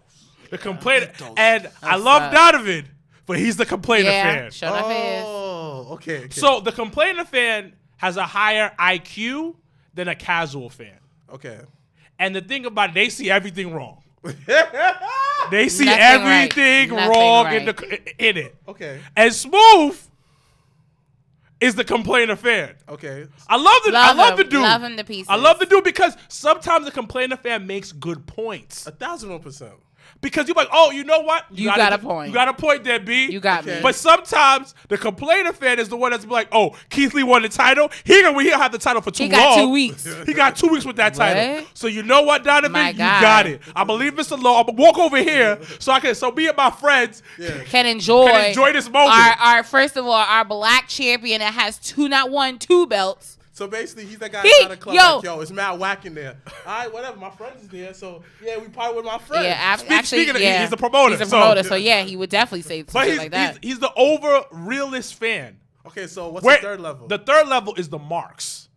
The complainer. those. And I love Donovan, but he's the complainer fan. Sure enough is. Oh, okay. So the complainer fan has a higher IQ than a casual fan. Okay. And the thing about it, they see everything wrong. They see Nothing everything right. wrong Nothing in it. Okay. And Smooth is the complainer fan. Okay. I love the dude. Love him to pieces. I love the dude because sometimes the complainer fan makes good points. 1,001%. Because you're like, oh, you know what? You got a point. You got a point there, B. You got Okay. me. But sometimes the complainer fan is the one that's like, oh, Keith Lee won the title. He'll have the title for too long. He got 2 weeks. He got 2 weeks with that title. What? So you know what, Donovan? My You God. got it. I believe Mr. Lowe. I'm gonna walk over here so me and my friends Can enjoy this moment. Our first of all, our black champion that has two belts. So basically, he's that guy inside the club. Like, yo, it's mad whack in there. All right, whatever. My friend is there, so yeah, we party with my friends. Yeah, Speaking of, he's the promoter. He's a promoter, so yeah, he would definitely say something like that. He's the over realist fan. Okay, so what's the third level? The third level is the marks.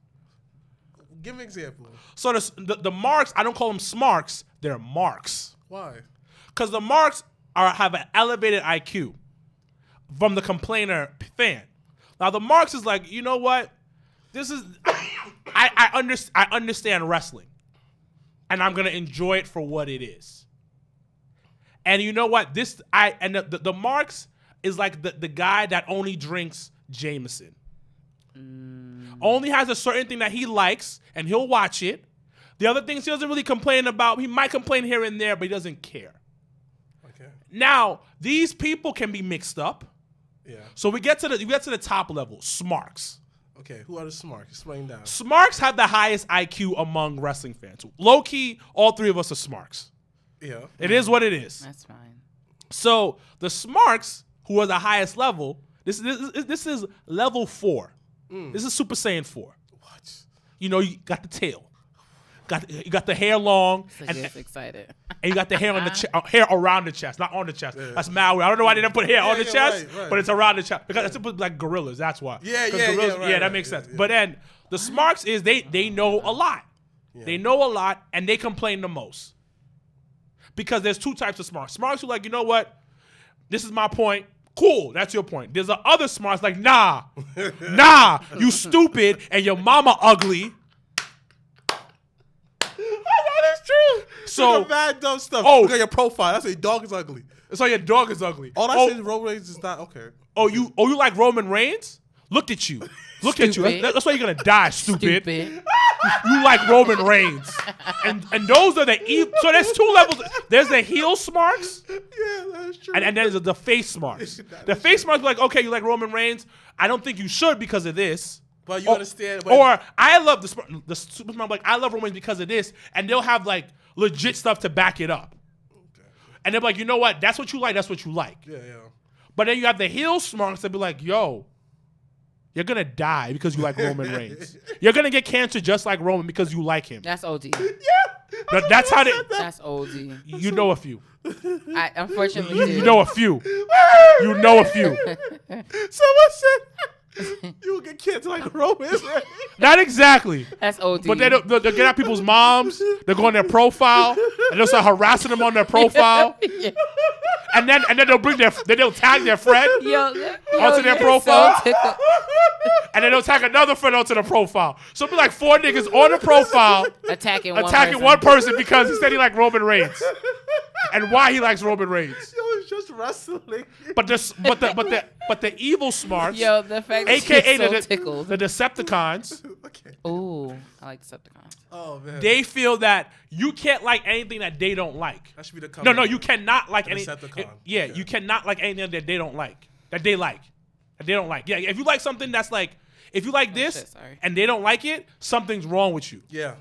Give me an example. So the marks, I don't call them smarks. They're marks. Why? Because the marks have an elevated IQ from the complainer fan. Now the marks is like, you know what? This is I understand wrestling, and I'm gonna enjoy it for what it is. And you know what? The marks is like the guy that only drinks Jameson. Only has a certain thing that he likes, and he'll watch it. The other things he doesn't really complain about. He might complain here and there, but he doesn't care. Okay. Now these people can be mixed up. Yeah. So we get to the top level, smarks. Okay, who are the smarks? Explain down. Smarks have the highest IQ among wrestling fans. Low key, all three of us are smarks. Yeah. It is what it is. That's fine. So the smarks, who are the highest level, this is level 4. This is Super Saiyan 4. What? You know, you got the tail. You got the hair long, So just excited. and you got the hair on the hair around the chest, not on the chest. Yeah. That's mad weird. I don't know why they didn't put hair on the chest, right. but it's around the chest because it's like gorillas. That's why. Yeah, 'Cause yeah, gorillas, right, that makes yeah, sense. yeah. But then the smarks is they know a lot. Yeah. They know a lot, and they complain the most. Because there's two types of smarks. Smarks who like, you know what? This is my point. Cool, that's your point. There's the other smarts like, nah, you stupid, and your mama ugly. That is true. So- Look at mad dumb stuff. Oh. Look at your profile. That's your dog is ugly. So your dog is ugly. All I say is Roman Reigns is not okay. You like Roman Reigns? Look at you. Look at you. Stupid. That's why you're gonna die, stupid. Stupid. You like Roman Reigns. And those are the evil. So there's 2 levels. There's the heel smarks, Yeah, that's true. and then there's the face smarks. The face smarks are like, okay, you like Roman Reigns. I don't think you should because of this. But you understand. But Or I love the super smart, like, I love Roman Reigns because of this, and they'll have like legit stuff to back it up. Okay. And they're like, you know what? That's what you like. That's what you like. Yeah. But then you have the heel smarks that be like, yo, you're going to die because you like Roman Reigns. You're going to get cancer just like Roman because you like him. That's OD. Yeah. That's how they... That's OD. You know a few. I unfortunately do. You know a few. You know a few. Someone said you will get kids like Roman. Not exactly. That's OD. But they'll get at people's moms. They'll go on their profile. And they'll start harassing them on their profile. Yeah. And then they'll tag their friend. Onto their you're profile. So tickled. And then they'll tag another friend onto the profile. So it'll be like 4 niggas on the profile attacking one person because he said he liked Roman Reigns. And why he likes Roman Reigns. Yo, it's just wrestling. But the evil smarts, Yo, the fact that aka you're so tickled. the Decepticons, Okay. Ooh, I like Decepticons. Oh man. they feel that you can't like anything that they don't like. That should be the cover. No, you cannot like The any. Decepticon. Yeah, Okay. you cannot like anything that they don't like. That they like. That they don't like. Yeah, if you like something that's like, if you like this shit, sorry. and they don't like it, something's wrong with you. Yeah.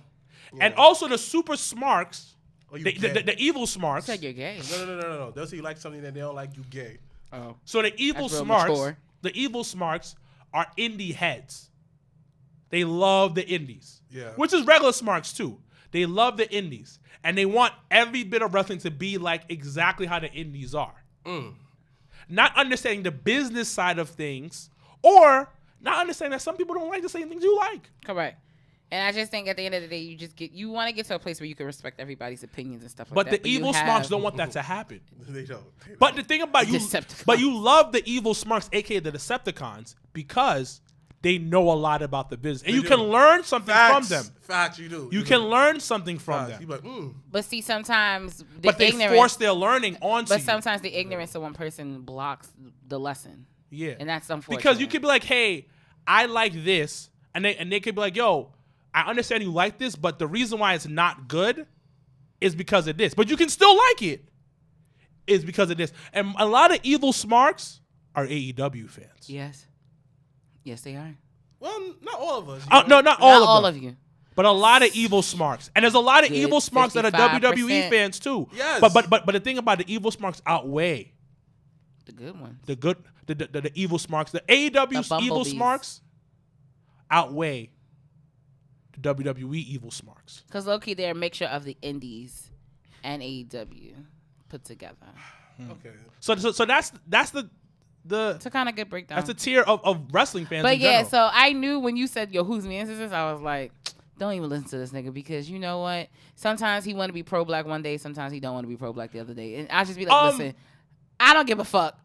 And also the super smarks, Oh, you the gay. evil You smarts. said you're gay. No. They'll say you like something that they don't like. You gay. Oh. So the evil That's real smarts, mature. the evil smarks are indie heads. They love the indies. Yeah. Which is regular smarks too. They love the indies. And they want every bit of wrestling to be like exactly how the indies are. Not understanding the business side of things, or not understanding that some people don't like the same things you like. Correct. And I just think at the end of the day, you want to get to a place where you can respect everybody's opinions and stuff like But that. the evil smarks don't want that to happen. They don't. But the thing about you, but you love the evil smarks, aka the Decepticons, because they know a lot about the business, and you can learn something from them. Facts, you do. You can learn something from them. You like, But see, sometimes they force their learning onto you. But sometimes the ignorance of one person blocks the lesson. Yeah, and that's unfortunate. Because you could be like, "Hey, I like this," and they could be like, "Yo, I understand you like this, but the reason why it's not good is because of this. But you can still like it. Is because of this." And a lot of evil smarks are AEW fans. Yes. Yes, they are. Well, not all of us. No, not all of you. But a lot of evil smarks. And there's a lot of evil smarks that are WWE fans too. Yes. But the thing about the evil smarks outweigh the good ones. The evil smarks. The AEW's evil smarks outweigh the WWE evil smarks. Because low-key, they're a mixture of the indies and AEW put together. Okay. So that's it's a kind of good breakdown. That's a tier of wrestling fans. But in yeah, general. so I knew when you said, "Yo, who's me?" I was like, don't even listen to this nigga, because you know what? Sometimes he want to be pro-black one day, sometimes he don't want to be pro-black the other day, and I just be like, listen, I don't give a fuck.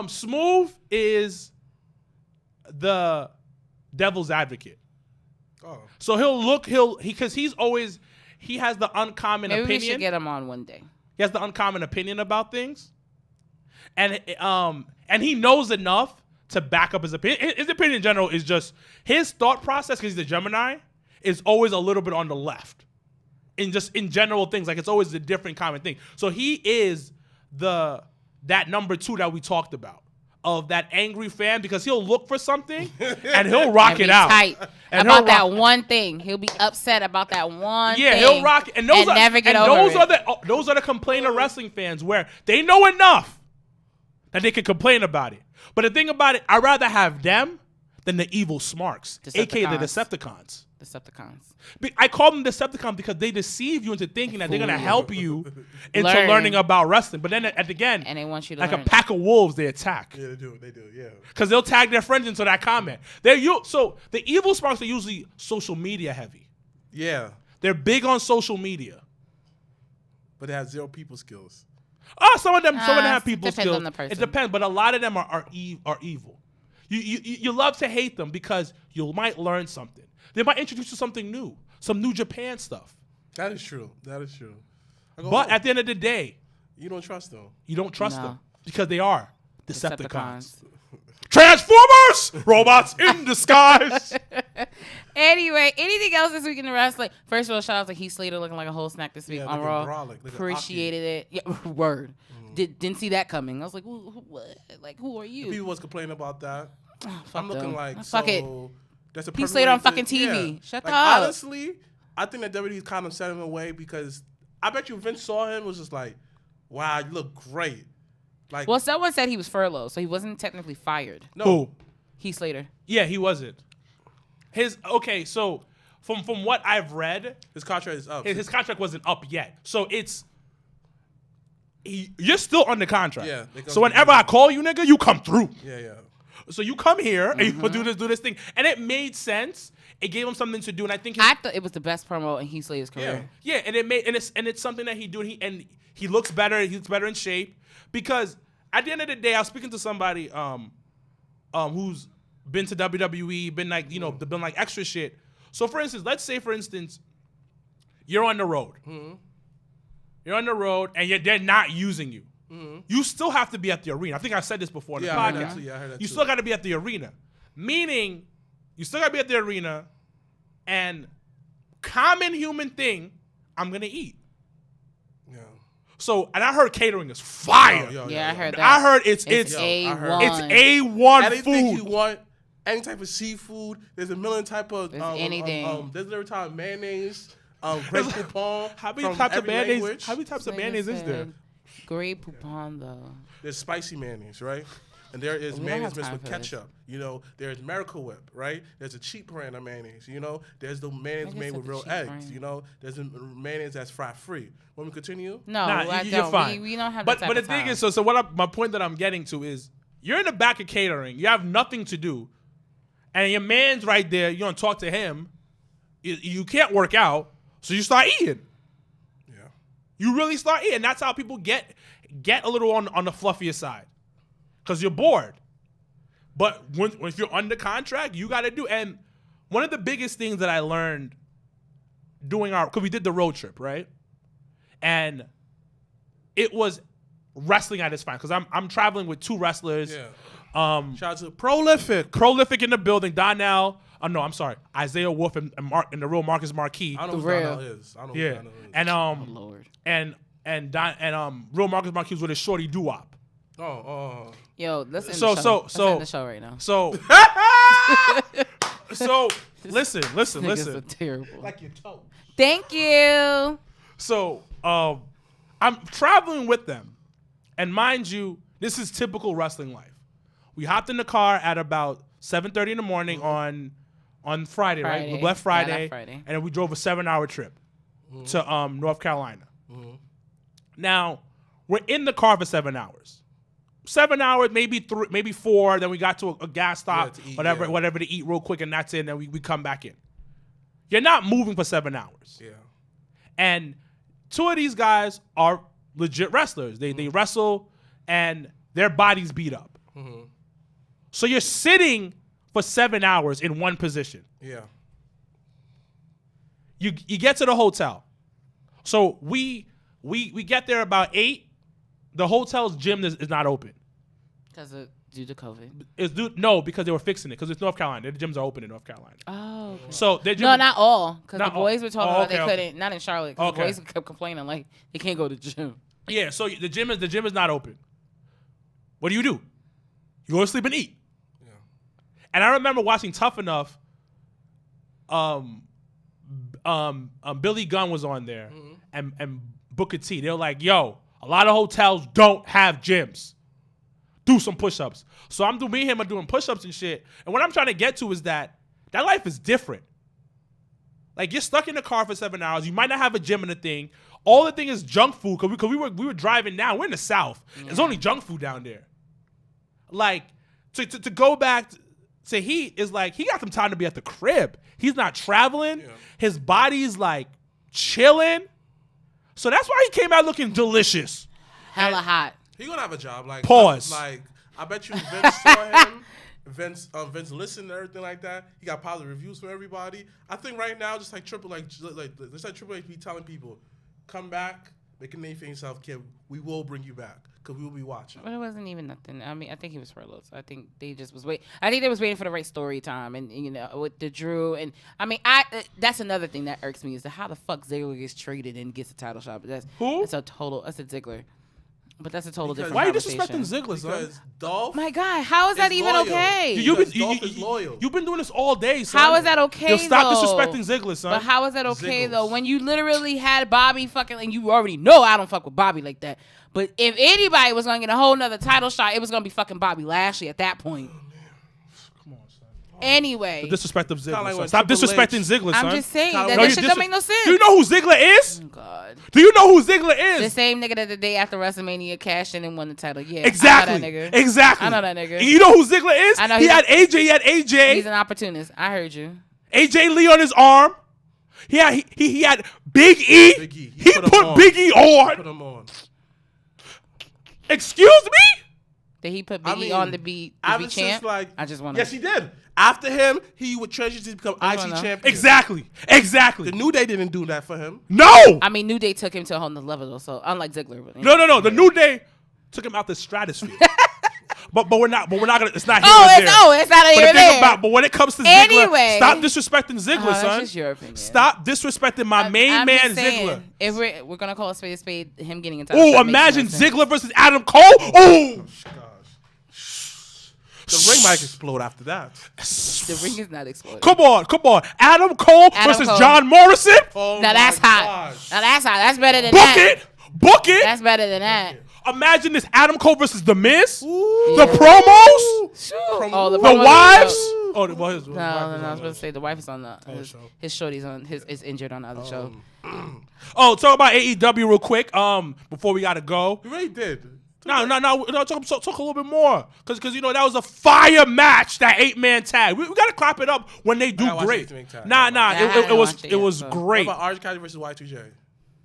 Smooth is the devil's advocate. Oh. So because he has the uncommon opinion. Maybe we should get him on one day. He has the uncommon opinion about things. And he knows enough to back up his opinion. His opinion in general is just his thought process, because he's a Gemini, is always a little bit on the left. In general things, like it's always a different common thing. So he is that number 2 that we talked about, of that angry fan, because he'll look for something and he'll rock it out. And about that one thing. He'll be upset about that one thing. Yeah, he'll rock it. And those are the complainer wrestling fans, where they know enough that they can complain about it. But the thing about it, I'd rather have them than the evil smarks, aka the Decepticons. I call them Decepticons because they deceive you into thinking that they're going to help you into learning about wrestling. But then at the end, and they want you to like learn. A pack of wolves, they attack. Yeah, they do, yeah. Because they'll tag their friends into that comment. So the evil smarks are usually social media heavy. Yeah. They're big on social media. But they have zero people skills. Some of them have people skills. On the person. It depends, but a lot of them are evil. You love to hate them because you might learn something. They might introduce you to something new, some New Japan stuff. That is true. But at the end of the day, you don't trust them. You don't trust them because they are Decepticons. Transformers! Robots in disguise. Anyway, anything else this week in the wrestling? First of all, shout out to Heath Slater looking like a whole snack this week on Raw. Appreciated it. Yeah, word. Didn't see that coming. I was like, what? Like, who are you? People was complaining about that. I'm looking like, fuck it. That's a Heath Slater on fucking TV. Yeah. Shut up. Honestly, I think that WWE's kind of set him away, because I bet you Vince saw him, was just like, wow, you look great. Like, well, someone said he was furloughed, so he wasn't technically fired. No. Who? Heath Slater. Yeah, he wasn't. So from what I've read, his contract is up. His contract wasn't up yet. So you're still under contract. Yeah. So whenever I call you, nigga, you come through. Yeah. So you come here and you do this thing. And it made sense. It gave him something to do. And I think I thought it was the best promo in Heath Slater's career. Yeah, and it's something that he do, and he looks better. He looks better in shape, because at the end of the day, I was speaking to somebody who's been to WWE, been like, been like extra shit. So for instance, let's say you're on the road. Mm-hmm. You're on the road and they're not using you. Mm-hmm. You still have to be at the arena. I think I said this before in the podcast. I heard that you still got to be at the arena. Meaning, you still got to be at the arena, and common human thing, I'm going to eat. Yeah. So, and I heard catering is fire. I heard that. I heard it's A1. It's A1 anything food. You want, any type of seafood. There's a million type of anything. There's every type of mayonnaise. Grape poupon. How many types of mayonnaise? How many types of mayonnaise is there? Grape poupon though. There's spicy mayonnaise, right? And there is mayonnaise mixed with this. ketchup. You know, there's Miracle Whip, right? There's a cheap brand of mayonnaise. You know, there's the mayonnaise made with real eggs. Brand. You know, there's a mayonnaise that's fat free. Want me to continue? No, I you're don't. fine. We don't have. But the thing is, so my point that I'm getting to is, you're in the back of catering. You have nothing to do, and your man's right there. You don't talk to him. You can't work out, so you start eating. Yeah. You really start eating. That's how people get a little on the fluffier side, because you're bored. But if you're under contract, you got to do. And one of the biggest things that I learned because we did the road trip, right? And it was wrestling at its finest, because I'm traveling with 2 wrestlers. Yeah. Shout out to Prolific in the building. Donnell. Oh no, I'm sorry. Isaiah Wolf and the real Marcus Marquis. I don't know who Donnell is. I don't know who Donnell is. And Lord. and real Marcus Marquis with his shorty doo-wop. Oh. Yo, let's end the show right now. So listen. Niggas are terrible. Like your toe. Thank you. So I'm traveling with them, and mind you, this is typical wrestling life. We hopped in the car at about 7:30 in the morning on Friday, right? We left Friday, and then we drove a 7-hour trip to North Carolina. Now we're in the car for 7 hours. 7 hours, maybe 3, maybe 4. Then we got to a gas stop, whatever to eat real quick, and that's it. And then we come back in. You're not moving for 7 hours. Yeah. And 2 of these guys are legit wrestlers. They wrestle, and their bodies beat up. So you're sitting for 7 hours in one position. Yeah. You get to the hotel. So we get there about 8. The hotel's gym is not open. Due to COVID? No, because they were fixing it. Because it's North Carolina. The gyms are open in North Carolina. Oh. Okay. So no, not all. Because the boys were talking about they okay. couldn't. Not in Charlotte. Because the boys kept complaining like they can't go to the gym. Yeah. So the gym is not open. What do? You go to sleep and eat. Yeah. And I remember watching Tough Enough. Billy Gunn was on there, and Booker T. They were like, "Yo, a lot of hotels don't have gyms. Do some push-ups." So me and him are doing push-ups and shit. And what I'm trying to get to is that life is different. Like, you're stuck in the car for 7 hours. You might not have a gym and a thing. All the thing is junk food, because we were driving down. We're in the South. Yeah. There's only junk food down there. Like, to go back to Heat is like, he got some time to be at the crib. He's not traveling. Yeah. His body's like chilling. So that's why he came out looking delicious. Hella hot. He gonna have a job. Like, pause. I bet you Vince saw him. Vince listened and everything like that. He got positive reviews from everybody. I think right now, just like Triple H be telling people, come back, make a name for yourself, kid. We will bring you back because we will be watching. But it wasn't even nothing. I mean, I think he was furloughed. So I think they just was waiting. I think they was waiting for the right story time, and with the Drew. And I mean, that's another thing that irks me is how the fuck Ziggler gets traded and gets a title shot. But that's a Ziggler. But that's a total different Why are you conversation. disrespecting Ziggler, son? Because Dolph. My God, how is that even loyal. okay? Dolph is loyal. You've been doing this all day, son. How is that okay, Stop disrespecting Ziggler, son. But how is that okay, though? When you literally had Bobby fucking, and you already know I don't fuck with Bobby like that. But if anybody was going to get a whole nother title shot, it was going to be fucking Bobby Lashley at that point. Come on, son. Anyway. The disrespect of Ziggler, like son. Stop disrespecting Ziggler, son. I'm just saying. That shit don't make no sense. Do you know who Ziggler is? Oh, God. Do you know who Ziggler is? The same nigga that the day after WrestleMania cashed in and won the title. Yeah, exactly. I know that nigga. Exactly. I know that nigga. You know who Ziggler is? I know he had AJ. He's an opportunist. I heard you. AJ Lee on his arm. He had Big E. Big E. He put Big E on. Put him on. Excuse me? Did he put Big E on the beat champ? I just want to. Yes, he did. After him, he would transition to become IC champion. Exactly. The New Day didn't do that for him. No. I mean, New Day took him to a whole nother level, though. So unlike Ziggler. But, No. The New Day took him out the stratosphere. but we're not gonna. It's not here it's not here or there. But when it comes to Ziggler, stop disrespecting Ziggler, son. That's just your opinion. Stop disrespecting my main man, Ziggler. If we're gonna call a spade, him getting into. Oh, imagine Ziggler versus Adam Cole. Oh. The ring might explode after that. The ring is not exploding. Come on. Adam Cole versus John Morrison. Oh, now that's hot. Now that's hot. That's better than that. Book it. That's better than that. Imagine this: Adam Cole versus The Miz. Ooh. The promos, the wives. Oh, the wives. No, I was going to say the wife is on the his shorty's on is injured on the other show. Oh, talk about AEW real quick. Before we gotta go. You really did. No. Talk a little bit more, cause that was a fire match. That 8-man tag. We gotta clap it up when they do great. It was great. What about Orange County versus Y2J? It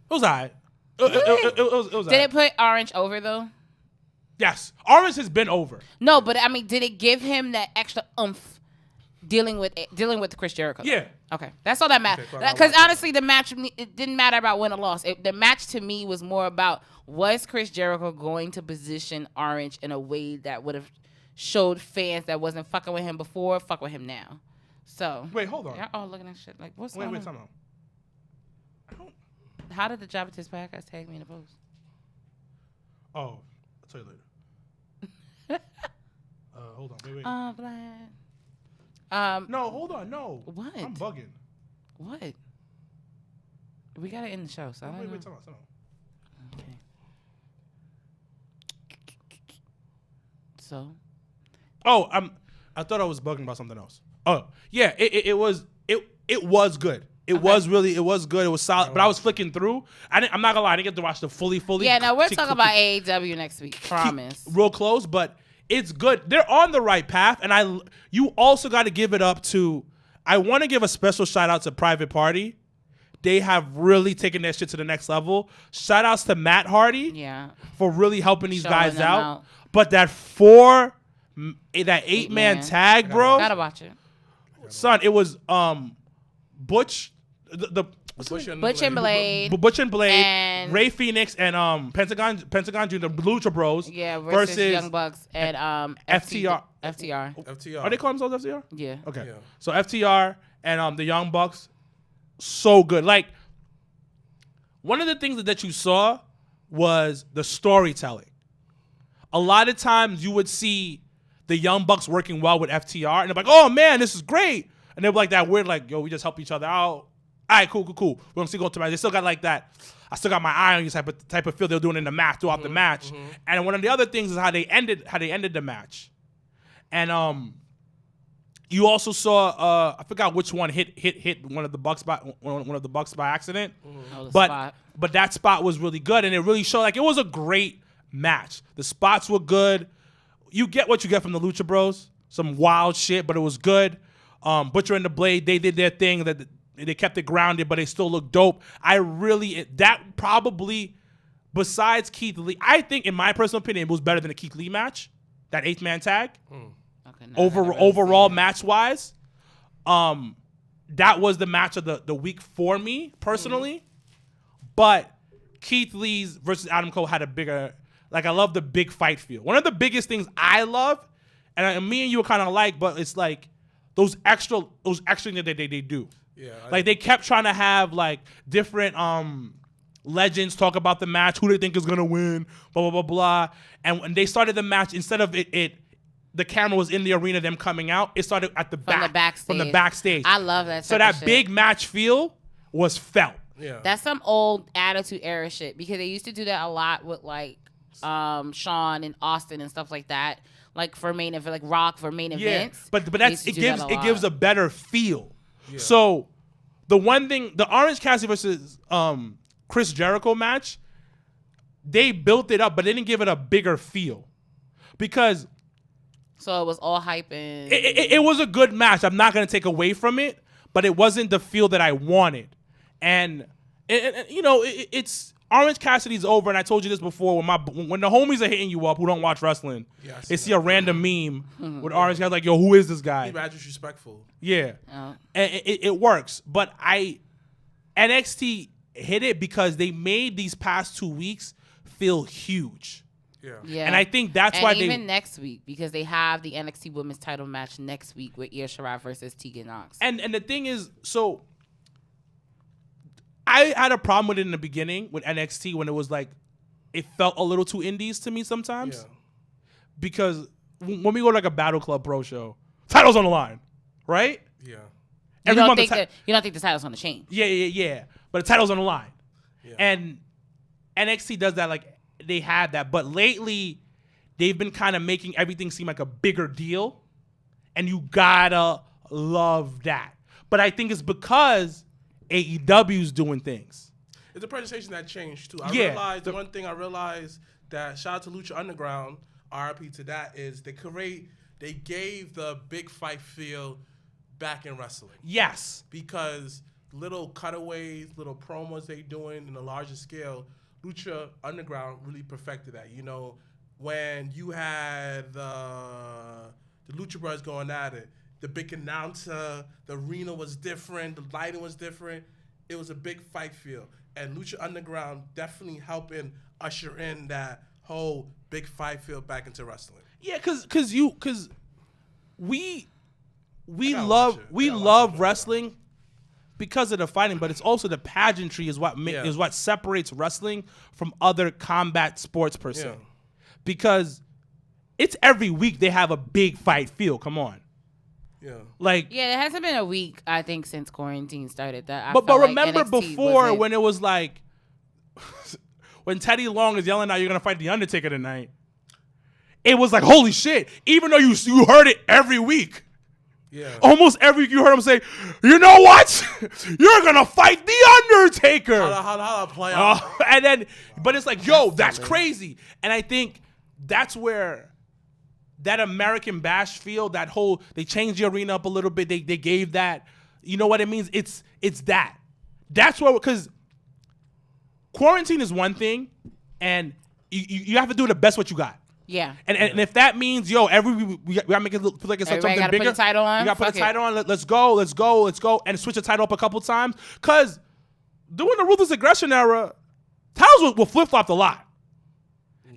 was alright. It was. Did it put Orange over though? Yes, Orange has been over. No, but I mean, did it give him that extra oomph dealing with Chris Jericho? Yeah. Okay, that's all that matters. Because honestly, the match, it didn't matter about win or loss. The match to me was more about, was Chris Jericho going to position Orange in a way that would have showed fans that wasn't fucking with him before, fuck with him now. So wait, hold on. Y'all all looking at shit like, what's wait, on? time out. How did the Jabbatis podcast tag me in the post? Oh, I'll tell you later. Hold on. Wait. Oh, Black. No, hold on. No. What? I'm bugging. What? We gotta end the show. So I don't know. Wait, time out. Okay. So. Oh, I thought I was bugging about something else. Oh, yeah. It was good. It was good. It was solid. But I was flicking through. I'm not gonna lie. I didn't get to watch the fully. Yeah, no, we're talking about AEW next week. Promise. Real close, but it's good. They're on the right path, and you also got to give it up to. I want to give a special shout out to Private Party. They have really taken that shit to the next level. Shout outs to Matt Hardy, for really helping these guys out. But that 8-man tag, bro. Gotta watch it, son. It was Butch. Butch and Blade, and Ray Phoenix and Pentagon Jr., the Lucha Bros. Yeah, versus Young Bucks and FTR. FTR. Are they calling themselves FTR? Yeah. Okay. Yeah. So FTR and the Young Bucks, so good. Like, one of the things that you saw was the storytelling. A lot of times you would see the Young Bucks working well with FTR, and they're like, "Oh man, this is great," and they're like that weird, like, "Yo, we just help each other out." All right, cool. We don't see go to match. They still got like that. I still got my eye on you type of feel they were doing in the match throughout the match. And one of the other things is how they ended the match. And you also saw I forgot which one hit one of the Bucks by accident. But that spot was really good, and it really showed like it was a great match. The spots were good. You get what you get from the Lucha Bros. Some wild shit, but it was good. Butcher and the Blade, they did their thing. That they kept it grounded, but they still look dope. That probably, besides Keith Lee, I think in my personal opinion, it was better than a Keith Lee match. That 8-man tag. Okay, overall match wise, that was the match of the week for me personally. But Keith Lee's versus Adam Cole had a bigger, like, I love the big fight feel. One of the biggest things I love, and me and you are kind of alike, but it's like those extra things that they do. Yeah, like they kept trying to have like different legends talk about the match, who they think is gonna win, blah blah blah blah. And when they started the match, instead of the camera was in the arena, them coming out, it started at from the backstage. I love that. So that big match feel was felt. Yeah, that's some old Attitude Era shit, because they used to do that a lot with like Shawn and Austin and stuff like that, like for main event, like Rock for main events. But it gives a better feel. Yeah. So the one thing, the Orange Cassidy versus Chris Jericho match, they built it up, but they didn't give it a bigger feel, because so it was all hype and it was a good match. I'm not gonna take away from it, but it wasn't the feel that I wanted. And it's Orange Cassidy's over, and I told you this before. When the homies are hitting you up who don't watch wrestling, they see a random meme with Orange Cassidy, like, yo, who is this guy? He's mad disrespectful. Yeah, and it works. But NXT hit it because they made these past 2 weeks feel huge. Yeah, and I think that's why even next week, because they have the NXT Women's Title match next week with Io Shirai versus Tegan Nox. And the thing is, so I had a problem with it in the beginning with NXT when it was like, it felt a little too indies to me sometimes. Yeah. Because when we go to like a Battle Club Pro show, title's on the line, right? Yeah. You don't think the title's on the chain? Yeah. But the title's on the line. Yeah. And NXT does that like they had that. But lately, they've been kind of making everything seem like a bigger deal, and you gotta love that. But I think it's because AEW's doing things. It's a presentation that changed too. One thing I realized that shout out to Lucha Underground, RIP to that, is they gave the big fight feel back in wrestling. Yes. Because little cutaways, little promos they doing in a larger scale, Lucha Underground really perfected that. You know, when you had the Lucha Brothers going at it, the big announcer, the arena was different, the lighting was different. It was a big fight feel. And Lucha Underground definitely helping usher in that whole big fight feel back into wrestling. Yeah, cause we love wrestling because of the fighting, but it's also the pageantry is what separates wrestling from other combat sports per se. Yeah. Because it's every week they have a big fight feel. Come on. Yeah. It hasn't been a week, I think, since quarantine started. But remember before when it was like when Teddy Long is yelling out, "You're gonna fight the Undertaker tonight." It was like, holy shit! Even though you heard it every week. Yeah. Almost every week you heard him say, "You know what? You're gonna fight the Undertaker." How play out? But it's like, yo, that's crazy. And I think that's where that American Bash feel, that whole, they changed the arena up a little bit. They gave that, you know what it means? It's that. That's what, because quarantine is one thing, and you have to do the best what you got. Yeah. And if that means, yo, we gotta make it look like it's something bigger. Put a title on. You gotta put a title on. Let's go, and switch the title up a couple times. Cause during the Ruthless Aggression era, titles were flip flopped a lot,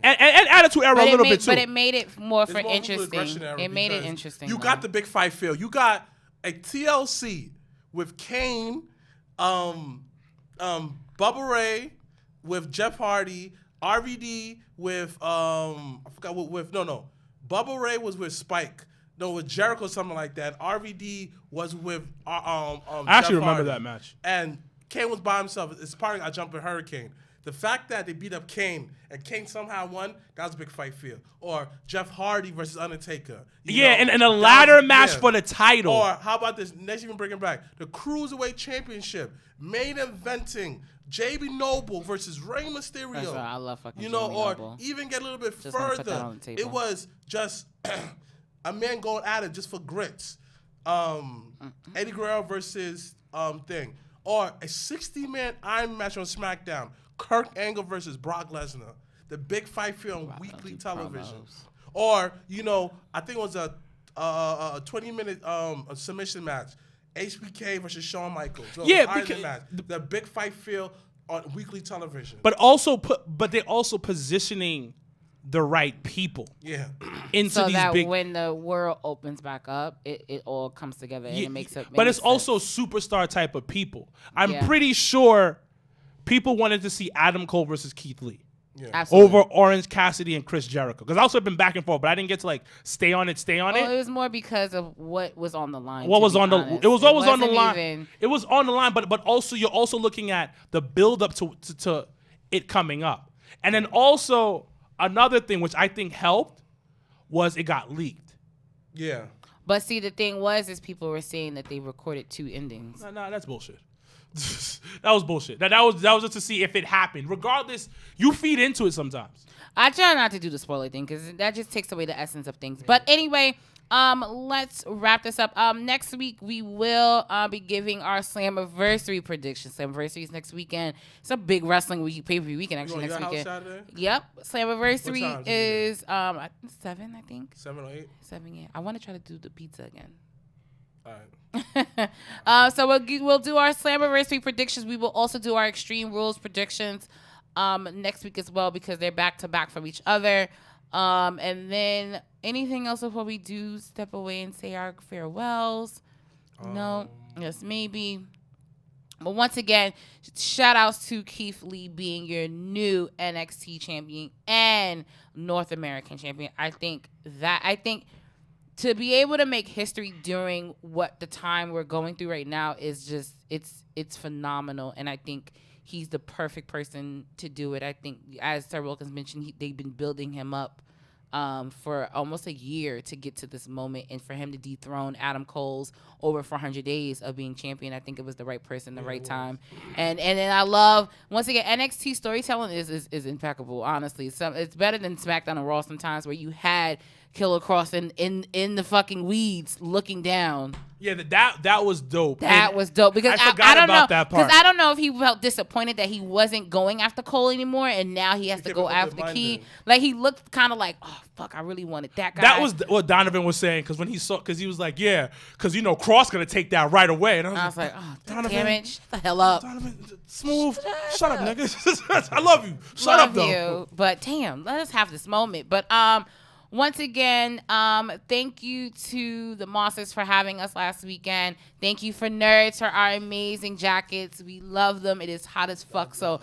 and Attitude era a little bit too. But it made it more interesting. It made it interesting. You got the big fight feel. You got a TLC with Kane, Bubba Ray, with Jeff Hardy. RVD with I forgot what with Bubba Ray was with Spike. No, with Jericho, something like that. RVD was with I actually remember that match. And Kane was by himself. It's part of I Jumping Hurricane. The fact that they beat up Kane and Kane somehow won, that was a big fight feel. Or Jeff Hardy versus Undertaker. And a ladder match for the title. Or how about this? Let's even bring it back. The Cruiserweight Championship, main eventing. JB Noble versus Rey Mysterio. I love fucking JB or Noble. Even get a little bit further. It was just a man going at it just for grits. Eddie Guerrero versus thing. Or a 60-man Iron match on SmackDown. Kurt Angle versus Brock Lesnar. The big fight feel on weekly television. Promos. Or, I think it was a 20-minute submission match. HBK versus Shawn Michaels. So the big fight feel on weekly television. But they're also positioning the right people. Yeah. Into so these that when the world opens back up, it all comes together and it makes it. But it's also superstar type of people. I'm pretty sure people wanted to see Adam Cole versus Keith Lee. Yeah. Over Orange Cassidy and Chris Jericho. Because I also been back and forth, but I didn't get to stay on it. It was more because of what was on the line. It was always on the line. It was on the line, but also you're also looking at the build up to it coming up. And then also another thing which I think helped was it got leaked. Yeah. But see, the thing is people were saying that they recorded 2 endings. No, that's bullshit. That was bullshit. That was just to see if it happened. Regardless, you feed into it sometimes. I try not to do the spoiler thing because that just takes away the essence of things. But anyway, let's wrap this up. Next week we will be giving our Slammiversary predictions. Slammiversary is next weekend. It's a big wrestling week, pay-per-view weekend actually next weekend. Yep, Slammiversary is 7, I think. 7 or 8. 7, yeah. I want to try to do the pizza again. All right. So we'll do our Slammiversary predictions. We will also do our Extreme Rules predictions next week as well because they're back to back from each other. And then anything else before we do step away and say our farewells? No. Yes, maybe. But once again, shout outs to Keith Lee being your new NXT champion and North American champion. I think to be able to make history during what the time we're going through right now is just it's phenomenal, and I think he's the perfect person to do it. I think, as Sir Wilkins mentioned, they've been building him up for almost a year to get to this moment, and for him to dethrone Adam Cole's over 400 days of being champion, I think it was the right person, the right time. And then I love, once again, NXT storytelling is impeccable. Honestly, it's better than SmackDown and Raw sometimes, where you had Killer Cross in the fucking weeds looking down. Yeah, that was dope. That was dope, because I don't know that part. Because I don't know if he felt disappointed that he wasn't going after Cole anymore, and now he has to go after Key. Like, he looked kind of like, oh fuck, I really wanted that guy. That was what Donovan was saying, because when he was like, yeah, because Cross gonna take that right away, and I was like, oh Donovan, damn it, shut the hell up, Donovan, smooth, shut up, nigga. I love you. Shut up, though. But damn, let us have this moment. But once again, thank you to the Monsters for having us last weekend. Thank you for Nerds for our amazing jackets. We love them. It is hot as fuck, so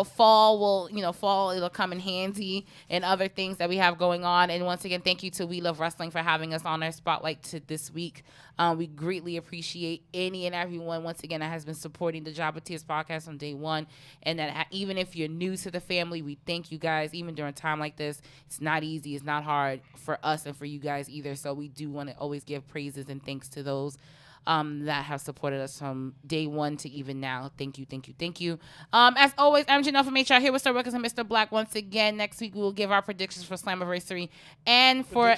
fall it'll come in handy, and other things that we have going on. And once again, thank you to We Love Wrestling for having us on our spotlight this week. We greatly appreciate any and everyone, once again, that has been supporting the Jabba Tears podcast from day one. And that even if you're new to the family, we thank you guys. Even during a time like this, it's not easy. It's not hard for us and for you guys either. So we do want to always give praises and thanks to those that have supported us from day one to even now. Thank you, thank you, thank you. As always, I'm Janelle from HR, here with Sir Wilkins and Mrblacc. Once again, next week we will give our predictions for Slammiversary and for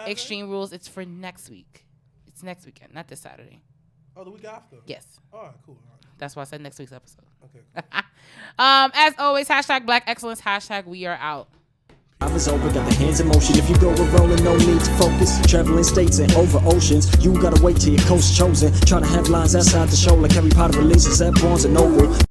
Extreme Rules. It's for next week. It's next weekend, not this Saturday. Oh, the week after? Yes. All right, cool. All right. That's why I said next week's episode. Okay. Cool. As always, #Black Excellence, #we are out. I was over, got the hands in motion. If you go a rolling, no need to focus. Traveling states and over oceans, you gotta wait till your coast chosen. Trying to have lines outside the show like Harry Potter releases at Barnes & Noble.